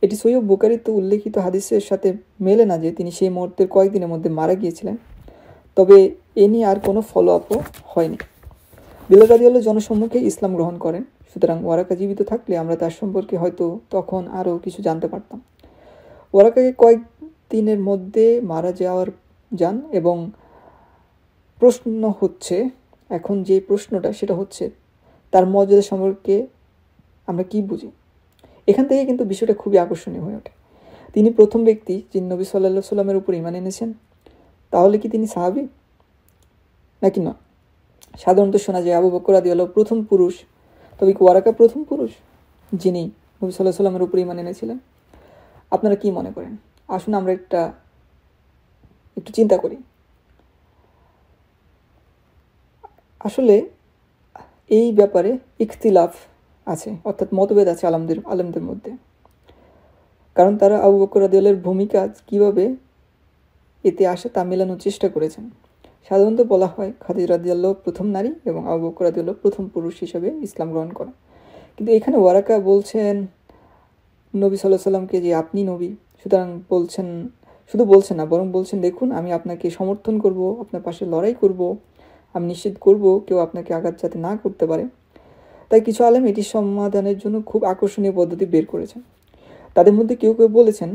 Speaker 1: এটি সহিহ বুখারীতে উল্লেখিত হাদিসের সাথে মেলে না যে তিনি সেই মুহূর্তের কয়েকদিনের মধ্যে মারা গিয়েছিলেন, তবে এ নিয়ে আর কোনো ফলো আপও হয়নি। বিলাল রাদিয়াল্লাহু জনসম্মুখে ইসলাম গ্রহণ করেন, সুতরাং ওয়ারাকা জীবিত থাকলে আমরা তার সম্পর্কে হয়তো তখন আরও কিছু জানতে পারতাম। ওয়ারাকাকে কয়েকদিনের মধ্যে মারা যান, এবং প্রশ্ন হচ্ছে, এখন যে প্রশ্নটা সেটা হচ্ছে তার মর্যাদা সম্পর্কে আমরা কি বুঝি। এখান থেকে কিন্তু বিষয়টা খুবই আকর্ষণীয় হয়ে ওঠে। তিনি প্রথম ব্যক্তি যিনি নবী সাল্লাল্লাহু আলাইহি সাল্লামের উপর ঈমান এনেছেন। তাহলে কি তিনি সাহাবী নাকি নয়? সাধারণত শোনা যায় আবু বকর রাদিয়াল্লাহু প্রথম পুরুষ, তবে কি ওয়ারাকা প্রথম পুরুষ যিনি নবী সাল্লাল্লাহু আলাইহি সাল্লামের উপর ঈমান এনেছিলেন? আপনারা কি মনে করেন? আসুন আমরা একটু চিন্তা করি। আসলে এই ব্যাপারে ইখতিলাফ আছে, অর্থাৎ মতভেদ আছে আলেমদের মধ্যে, কারণ তারা আবু বকর রাদিয়াল্লাহুর ভূমিকা কিভাবে এতে আসে তা মেলানোর চেষ্টা করেছেন। সাধারণত বলা হয় খাদিজা রাদিয়াল্লাহু প্রথম নারী এবং আবু বকর রাদিয়াল্লাহু প্রথম পুরুষ হিসেবে ইসলাম গ্রহণ করেন। কিন্তু এখানে ওয়ারাকা বলছেন নবী সাল্লাল্লাহু আলাইহি সাল্লামকে যে আপনি নবী, সুতরাং শুধু বলছেন না, বরং বলছেন, দেখুন আমি আপনাকে সমর্থন করব, আপনার পাশে লড়াই করব, আমি নিশ্চিত করব কেউ আপনাকে আঘাত যাতে না করতে পারে। তাই কিছু আলেম এটি সমাধানের জন্য খুব আকর্ষণীয় পদ্ধতি বের করেছেন। তাদের মধ্যে কেউ কেউ বলেছেন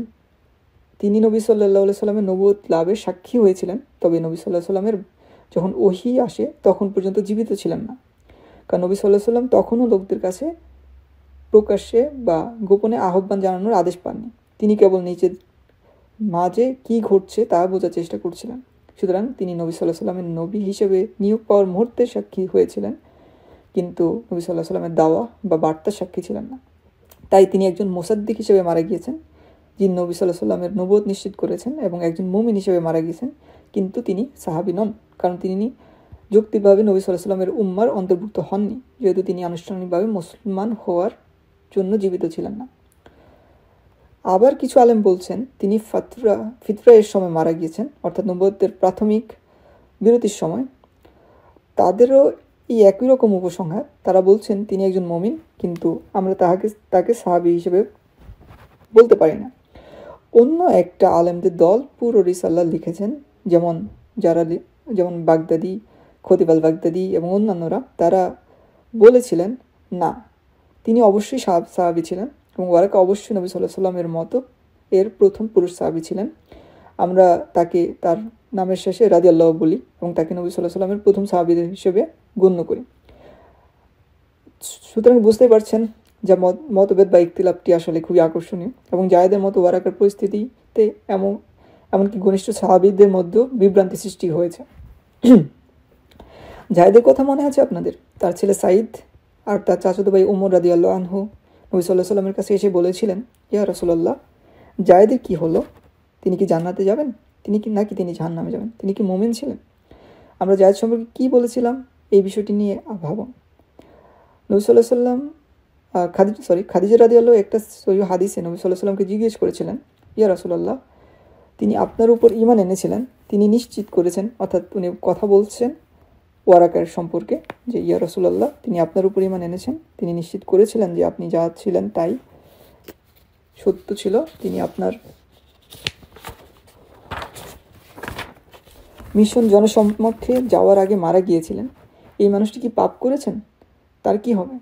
Speaker 1: তিনি নবী সাল্লাল্লাহু আলাইহি সাল্লামের নবুয়ত লাভের সাক্ষী হয়েছিলেন, তবে নবী সাল্লাল্লাহু আলাইহি সাল্লামের যখন ওহী আসে তখন পর্যন্ত জীবিত ছিলেন না। কারণ নবী সাল্লাল্লাহু আলাইহি সাল্লাম তখনও লোকদের কাছে প্রকাশ্যে বা গোপনে আহ্বান জানানোর আদেশ পাননি। তিনি কেবল নিজের মাঝে কি ঘটছে তা বোঝার চেষ্টা করছিলেন। সুতরাং তিনি নবী সাল্লাল্লাহু আলাইহি সাল্লামের নবী হিসেবে নিয়োগ পাওয়ার মুহূর্তে সাক্ষী হয়েছিলেন, কিন্তু নবী সাল্লাল্লাহু আলাইহি সাল্লামের দাওয়া বা বার্তার সাক্ষী ছিলেন না। তাই তিনি একজন মুসাদ্দিক হিসেবে মারা গিয়েছেন, যিনি নবী সাল্লাল্লাহু আলাইহি সাল্লামের নবুয়ত নিশ্চিত করেছেন, এবং একজন মুমিন হিসেবে মারা গিয়েছেন, কিন্তু তিনি সাহাবী নন, কারণ তিনি যৌক্তিকভাবে নবী সাল্লাল্লাহু আলাইহি সাল্লামের উম্মার অন্তর্ভুক্ত হননি, যেহেতু তিনি আনুষ্ঠানিকভাবে মুসলমান হওয়ার জন্য জীবিত ছিলেন না। আবার কিছু আলেম বলছেন তিনি ফিতরা এর সময় মারা গিয়েছেন, অর্থাৎ নবুয়তের প্রাথমিক বিরতির সময়। তাদেরও এই একই রকম উপসংহার। তারা বলছেন তিনি একজন মুমিন, কিন্তু আমরা তাকে সাহাবী হিসেবে বলতে পারি না। অন্য একটা আলেমদের দল পুরো রিসালাহ লিখেছেন, যেমন বাগদাদি, খতিব আল বাগদাদি এবং অন্যান্যরা। তারা বলেছিলেন না, তিনি অবশ্যই সাহাবী ছিলেন এবং ওয়ারাকা অবশ্যই নবী সাল্লাল্লাহু আলাইহি সাল্লামের মতো এর প্রথম পুরুষ সাহাবী ছিলেন। আমরা তাকে তার নামের শেষে রাদিয়াল্লাহু বলি এবং তাকে নবী সাল্লাল্লাহু আলাইহি সাল্লামের প্রথম সাহাবীদের হিসেবে গণ্য করি। সুতরাং বুঝতে পারছেন যা মতভেদ বা ইখতিলাফটি আসলে খুবই আকর্ষণীয়, এবং জায়েদের মতো ওয়ারাকার পরিস্থিতিতে এমনকি ঘনিষ্ঠ সাহাবীদের মধ্যেও বিভ্রান্তি সৃষ্টি হয়েছে। জায়েদের কথা মনে আছে আপনাদের? তার ছেলে সাঈদ আর তার চাচাতো ভাই ওমর রাদিয়াল্লাহু আনহু নবী সাল্লাল্লাহু আলাইহি সাল্লামের কাছে এসে বলেছিলেন, ইয়া রাসূলুল্লাহ, জায়েদের কি হলো? তিনি কি জান্নাতে যাবেন? নাকি তিনি জাহান্নামে যাবেন? তিনি কি মুমিন ছিলেন? আমরা জায়েদ সম্পর্কে কি বলেছিলাম এই বিষয়টি নিয়ে ভাবুন। নবী সাল্লাল্লাহু আলাইহি সাল্লাম খাদিজা রাদিয়াল্লাহু একটা সহিহ হাদিসে নবী সাল্লাল্লাহু আলাইহি সাল্লামকে জিজ্ঞেস করেছিলেন, ইয়া রাসূলুল্লাহ, তিনি আপনার উপর ঈমান এনেছিলেন, তিনি নিশ্চিত করেছেন, অর্থাৎ উনি কথা বলছেন ওয়ারাকার সম্পর্কে, যে ইয়া রাসূলুল্লাহ, তিনি আপনার উপর ঈমান এনেছেন, তিনি নিশ্চিত করেছিলেন যে আপনি যা ছিলেন তাই সত্য ছিল, তিনি আপনার মিশন জনসমক্ষে যাওয়ার আগে মারা গিয়েছিলেন। এই মানুষটি কি পাপ করেছেন? তার কি হবে?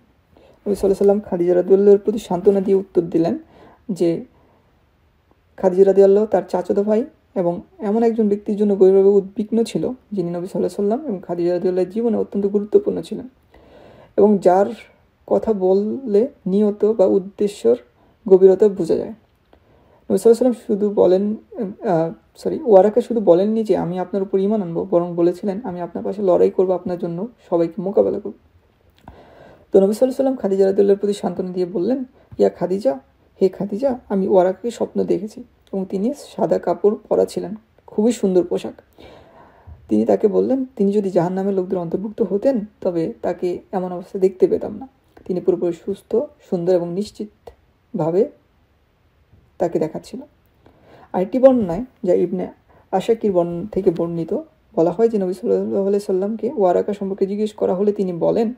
Speaker 1: নবী সাল্লাল্লাহু আলাইহি সাল্লাম খাদিজা রাদিয়াল্লাহুর প্রতি সান্ত্বনা দিয়ে উত্তর দিলেন যে খাদিজা রাদিয়াল্লাহু তার চাচাতো ভাই এবং এমন একজন ব্যক্তির জন্য গভীরভাবে উদ্বিগ্ন ছিল, যিনি নবী সাল্লাল্লাহু আলাইহি সাল্লাম এবং খাদিজা রাদিয়াল্লাহুর জীবনে অত্যন্ত গুরুত্বপূর্ণ ছিলেন, এবং যার কথা বললে নিয়ত বা উদ্দেশ্যের গভীরতা বোঝা যায়। নবী সাল্লাল্লাহু আলাইহি সাল্লাম ওয়ারাকা শুধু বলেননি যে আমি আপনার উপর ঈমান আনবো, বরং বলেছিলেন আমি আপনার পাশে লড়াই করবো, আপনার জন্য সবাইকে মোকাবেলা করব। তো নবী সাল্লাল্লাহু আলাইহি সাল্লাম খাদিজা রাদিয়াল্লাহুর প্রতি সান্ত্বনা দিয়ে বললেন, ইয়া খাদিজা, হে খাদিজা, আমি ওয়ারাকাকে স্বপ্ন দেখেছি এবং তিনি সাদা কাপড় পরা ছিলেন, খুবই সুন্দর পোশাক। তিনি তাকে বললেন, তিনি যদি জাহান্নামের লোকদের অন্তর্ভুক্ত হতেন তবে তাকে এমন অবস্থা দেখতে পেতাম না। তিনি পুরোপুরি সুস্থ, সুন্দর এবং নিশ্চিতভাবে তাকে দেখাচ্ছিল। আরেকটি বর্ণনায়, যা ইবনে আশাকির থেকে বর্ণিত, বলা হয় যে নবী সাল্লাল্লাহু আলাইহি সাল্লামকে ওয়ারাকা সম্পর্কে জিজ্ঞেস করা হলে তিনি বলেন,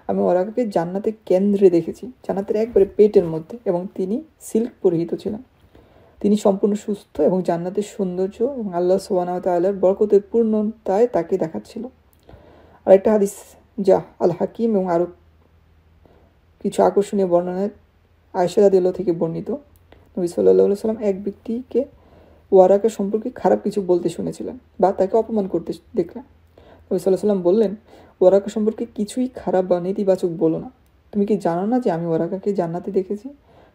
Speaker 1: আমি ওয়ারাকাকে জান্নাতের কেন্দ্রে দেখেছি, জান্নাতের একবারে পেটের মধ্যে, এবং তিনি সিল্ক পরিহিত ছিলেন। তিনি সম্পূর্ণ সুস্থ এবং জান্নাতের সৌন্দর্য এবং আল্লাহ সুবহানাহু ওয়া তাআলার বরকতের পূর্ণতায় তাকে দেখাচ্ছিল। আরেকটা হাদিস যা আল হাকিম এবং আরও কিছু আকর্ষণীয় বর্ণনায় আয়েশা রাদিয়াল্লাহু থেকে বর্ণিত, নবী সাল্লাল্লাহু আলাইহি সাল্লাম এক ব্যক্তিকে ওয়ারাকা সম্পর্কে খারাপ কিছু বলতে শুনেছিলেন বা তাকে অপমান করতে দেখলেন। নবী সাল্লাল্লাহু আলাইহি সাল্লাম বললেন, ওয়ারাকা সম্পর্কে কিছুই খারাপ বা নেতিবাচক বলো না। তুমি কি জানো না যে আমি ওয়ারাকাকে জান্নাতে দেখেছি?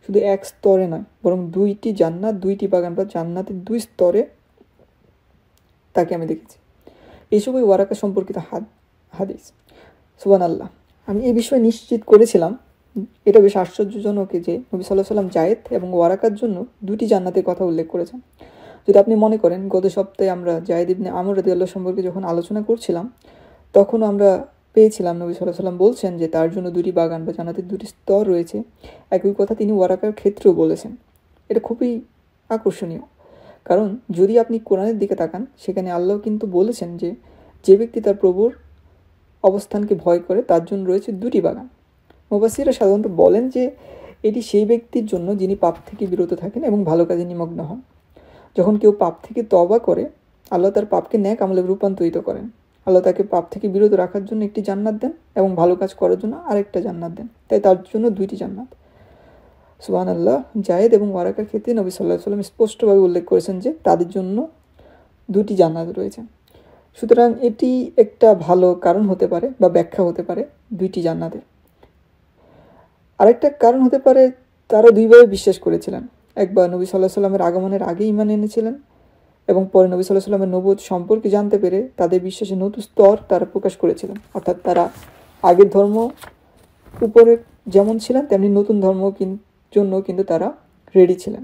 Speaker 1: শুধু এক স্তরে নয়, বরং দুইটি জান্নাত, দুইটি বাগান বা জান্নাতের দুই স্তরে তাকে আমি দেখেছি। এইসবই ওয়ারাকা সম্পর্কিত হাদিস। সুবহানাল্লাহ। আমি এই বিষয়ে নিশ্চিত করেছিলাম, এটা বেশ আশ্চর্যজনক যে নবী সাল্লাল্লাহু আলাইহি সাল্লাম জায়েদ এবং ওয়ারাকার জন্য দুটি জান্নাতের কথা উল্লেখ করেছেন। যদি আপনি মনে করেন, গত সপ্তাহে আমরা জায়েদ ইবনে আমর রাদিয়াল্লাহু সম্পর্কে যখন আলোচনা করছিলাম, তখন আমরা পেয়েছিলাম নবী সাল্লাল্লাহু আলাইহি সাল্লাম বলছেন যে তার জন্য দুটি বাগান বা জান্নাতের দুটি স্তর রয়েছে। একই কথা তিনি ওয়ারাকার ক্ষেত্রেও বলেছেন। এটা খুবই আকর্ষণীয়, কারণ যদি আপনি কোরআনের দিকে তাকান, সেখানে আল্লাহ কিন্তু বলেছেন যে যে ব্যক্তি তার প্রভুর অবস্থানকে ভয় করে তার জন্য রয়েছে দুটি বাগান। মুফাসসিররা সাধারণত বলেন যে এটি সেই ব্যক্তির জন্য যিনি পাপ থেকে বিরত থাকেন এবং ভালো কাজে নিমগ্ন হন। যখন কেউ পাপ থেকে তওবা করে, আল্লাহ তার পাপকে নেক আমলে রূপান্তরিত করেন। আল্লাহ তাকে পাপ থেকে বিরত রাখার জন্য একটি জান্নাত দেন এবং ভালো কাজ করার জন্য আরেকটা জান্নাত দেন। তাই তার জন্য দুইটি জান্নাত। সুবহানাল্লাহ। জায়েদ এবং ওয়ারাকার ক্ষেত্রে নবী সাল্লাল্লাহু আলাইহি ওয়াসাল্লাম স্পষ্টভাবে উল্লেখ করেছেন যে তাদের জন্য 2টি জান্নাত রয়েছে। সুতরাং এটি একটা ভালো কারণ হতে পারে বা ব্যাখ্যা হতে পারে 2টি জান্নাতের। আরেকটা কারণ হতে পারে তারা দুইভাবে বিশ্বাস করেছিলেন। একবার নবী সাল্লাল্লাহু আলাইহি ওয়াসাল্লামের আগমনের আগে ঈমান এনেছিলেন এবং পরে নবী সাল্লাল্লাহু আলাইহি ওয়াসাল্লামের নবুয়ত সম্পর্কে জানতে পেরে তাদের বিশ্বাসের নতুন স্তর তারা প্রকাশ করেছিলেন। অর্থাৎ তারা আগের ধর্ম উপরে যেমন ছিলেন তেমনি নতুন ধর্ম জন্য কিন্তু তারা রেডি ছিলেন।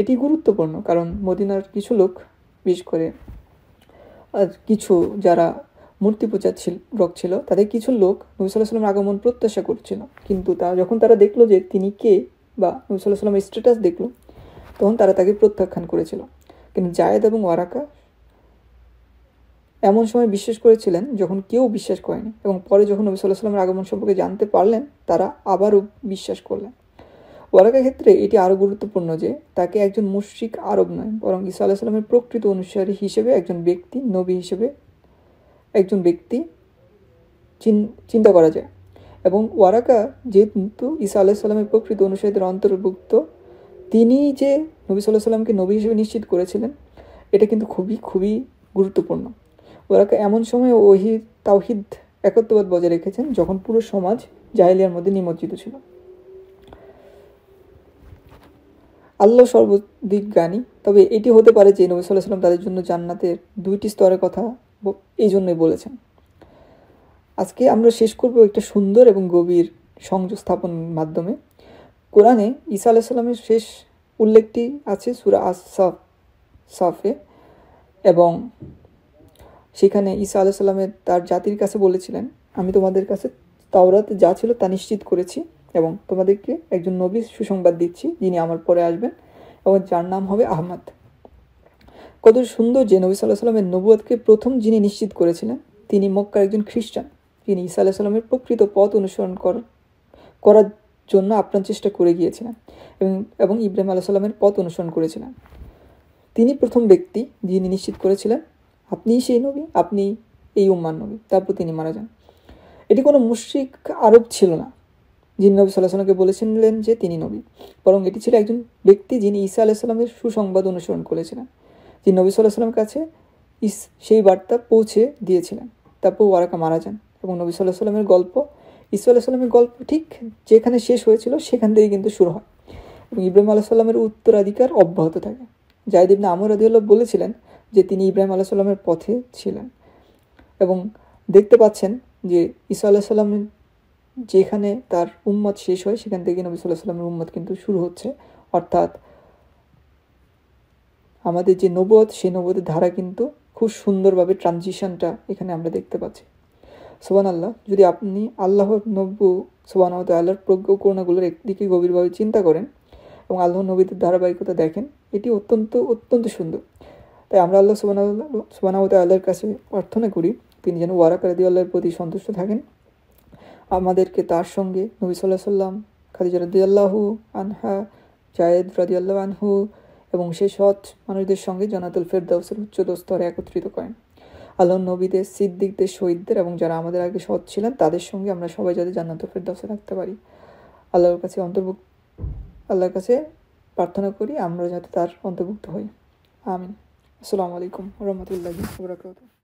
Speaker 1: এটি গুরুত্বপূর্ণ কারণ মদিনার কিছু লোক, বিশেষ করে কিছু যারা মূর্তি পূজার ছিল তাদের কিছু লোক নবী সাল্লাল্লাহু আলাইহি ওয়াসাল্লামের আগমন প্রত্যাশা করছিল, কিন্তু যখন তারা দেখলো যে তিনি কে বা নবী সাল্লাল্লাহু আলাইহি ওয়াসাল্লামের স্ট্যাটাস দেখলো, তখন তারা তাকে প্রত্যাখ্যান করেছিল। কিন্তু জায়েদ এবং ওয়ারাকা এমন সময় বিশ্বাস করেছিলেন যখন কেউ বিশ্বাস করেনি, এবং পরে যখন নবী সাল্লাল্লাহু আলাইহি ওয়াসাল্লামের আগমন সম্পর্কে জানতে পারলেন তারা আবারও বিশ্বাস করলেন। ওয়ারাকার ক্ষেত্রে এটি আরও গুরুত্বপূর্ণ যে তাকে একজন মুশরিক আরব নয়, বরং ঈসা আলাইহিস সালামের প্রকৃত অনুসারী হিসেবে একজন ব্যক্তি, নবী হিসেবে একজন ব্যক্তি চিন্তা করা যায়। এবং ওয়ারাকা যেহেতু ঈসা আলাইহিস সালামের প্রকৃত অনুসারীদের অন্তর্ভুক্ত, তিনি যে নবী সাল্লাল্লাহু আলাইহি ওয়াসাল্লামকে নবী হিসেবে নিশ্চিত করেছিলেন, এটা কিন্তু খুবই খুবই গুরুত্বপূর্ণ। ওয়ারাকা এমন সময় তাওহীদ একত্ববাদ বজায় রেখেছেন যখন পুরো সমাজ জাহেলিয়ার মধ্যে নিমজ্জিত ছিল। আল্লাহ সর্বাধিক জ্ঞানী, তবে এটি হতে পারে যে নবী সাল্লাল্লাহু আলাইহি ওয়াসাল্লাম তাদের জন্য জান্নাতের 2টি স্তরের কথা এই জন্যই বলেছেন। আজকে আমরা শেষ করব একটা সুন্দর এবং গভীর সংযোগ স্থাপনের মাধ্যমে। কোরআনে ঈসা আলাইহিস সালামের শেষ উল্লেখটি আছে সূরা আস-সাফে, এবং সেখানে ঈসা আলাইহিস সালামের তার জাতির কাছে বলেছিলেন, আমি তোমাদের কাছে তাওরাতে যা ছিল তা নিশ্চিত করেছি এবং তোমাদেরকে একজন নবী সুসংবাদ দিচ্ছি যিনি আমার পরে আসবেন এবং যার নাম হবে আহমদ। কত সুন্দর যে নবী সাল্লাল্লাহু আলাইহি ওয়াসাল্লামের নবুয়তকে প্রথম যিনি নিশ্চিত করেছিলেন তিনি মক্কার একজন খ্রিস্টান, যিনি ঈসা আলাইহিস সালামের প্রকৃত পথ অনুসরণ করার জন্য আপ্রাণ চেষ্টা করে গিয়েছিলেন এবং ইব্রাহিম আলাইহিস সালামের পথ অনুসরণ করেছিলেন। তিনি প্রথম ব্যক্তি যিনি নিশ্চিত করেছিলেন আপনিই সেই নবী, আপনি এই উম্মার নবী। তারপর তিনি মারা যান। এটি কোনো মুশরিক আরব ছিল না যিনি নবী সাল্লাল্লাহু আলাইহি ওয়াসাল্লামকে বলেছিলেন যে তিনি নবী, বরং এটি ছিল একজন ব্যক্তি যিনি ঈসা আলাইহিস সালামের সুসংবাদ অনুসরণ করেছিলেন, যিনি নবী সাল্লাল্লাহু আলাইহি ওয়াসাল্লামের কাছে সেই বার্তা পৌঁছে দিয়েছিলেন। তারপর ওয়ারাকা মারা যান এবং নবী সাল্লাল্লাহু আলাইহি ওয়াসাল্লামের গল্প, ঈসা আলাইহিস সালামের গল্প ঠিক যেখানে শেষ হয়েছিল সেখান থেকে কিন্তু শুরু হয় এবং ইব্রাহিম আলাইহিস সালামের উত্তরাধিকার অব্যাহত থাকে। জায়েদ ইবনে আমর রাদিয়াল্লাহু বলেছিলেন যে তিনি ইব্রাহিম আলাইহিস সালামের পথে ছিলেন, এবং দেখতে পাচ্ছেন যে ঈসা আলাইহিস সালামের যেখানে তার উম্মত শেষ হয় সেখান থেকে নবী সাল্লাল্লাহু আলাইহি ওয়াসাল্লামের উম্মত কিন্তু শুরু হচ্ছে। অর্থাৎ আমাদের যে নবুয়ত, সেই নবুয়তের ধারা কিন্তু খুব সুন্দরভাবে ট্রানজিশনটা এখানে আমরা দেখতে পাচ্ছি। সুবহানাল্লাহ। যদি আপনি আল্লাহর সুবহানাহু ওয়া তাআলার প্রজ্ঞা ও করুণাগুলোর একদিকে গভীরভাবে চিন্তা করেন এবং আল্লাহর নবীদের ধারাবাহিকতা দেখেন, এটি অত্যন্ত অত্যন্ত সুন্দর। তাই আমরা আল্লাহ সুবহানাহু ওয়া তাআলার কাছে প্রার্থনা করি তিনি যেন ওয়ারাকা রাদিয়াল্লাহুর প্রতি সন্তুষ্ট থাকেন, আমাদেরকে তার সঙ্গে নবী সাল্লাল্লাহু আলাইহি ওয়াসাল্লাম, খাদিজা রাদিয়াল্লাহু আনহা, জায়েদ রাদিয়াল্লাহু আনহু এবং সেই সৎ মানুষদের সঙ্গে জান্নাতুল ফেরদাউসের উচ্চতর স্তরে একত্রিত করেন। আল্লাহর নবীদের, সিদ্দিকদের, শহীদদের এবং যারা আমাদের আগে সৎ ছিলেন তাদের সঙ্গে আমরা সবাই যাতে জান্নাতুল ফেরদাউসে থাকতে পারি, আল্লাহর কাছে প্রার্থনা করি আমরা যাতে তার অন্তর্ভুক্ত হই। আমিন। আসসালামু আলাইকুম ওয়া রাহমাতুল্লাহি ওয়া বারাকাতুহু।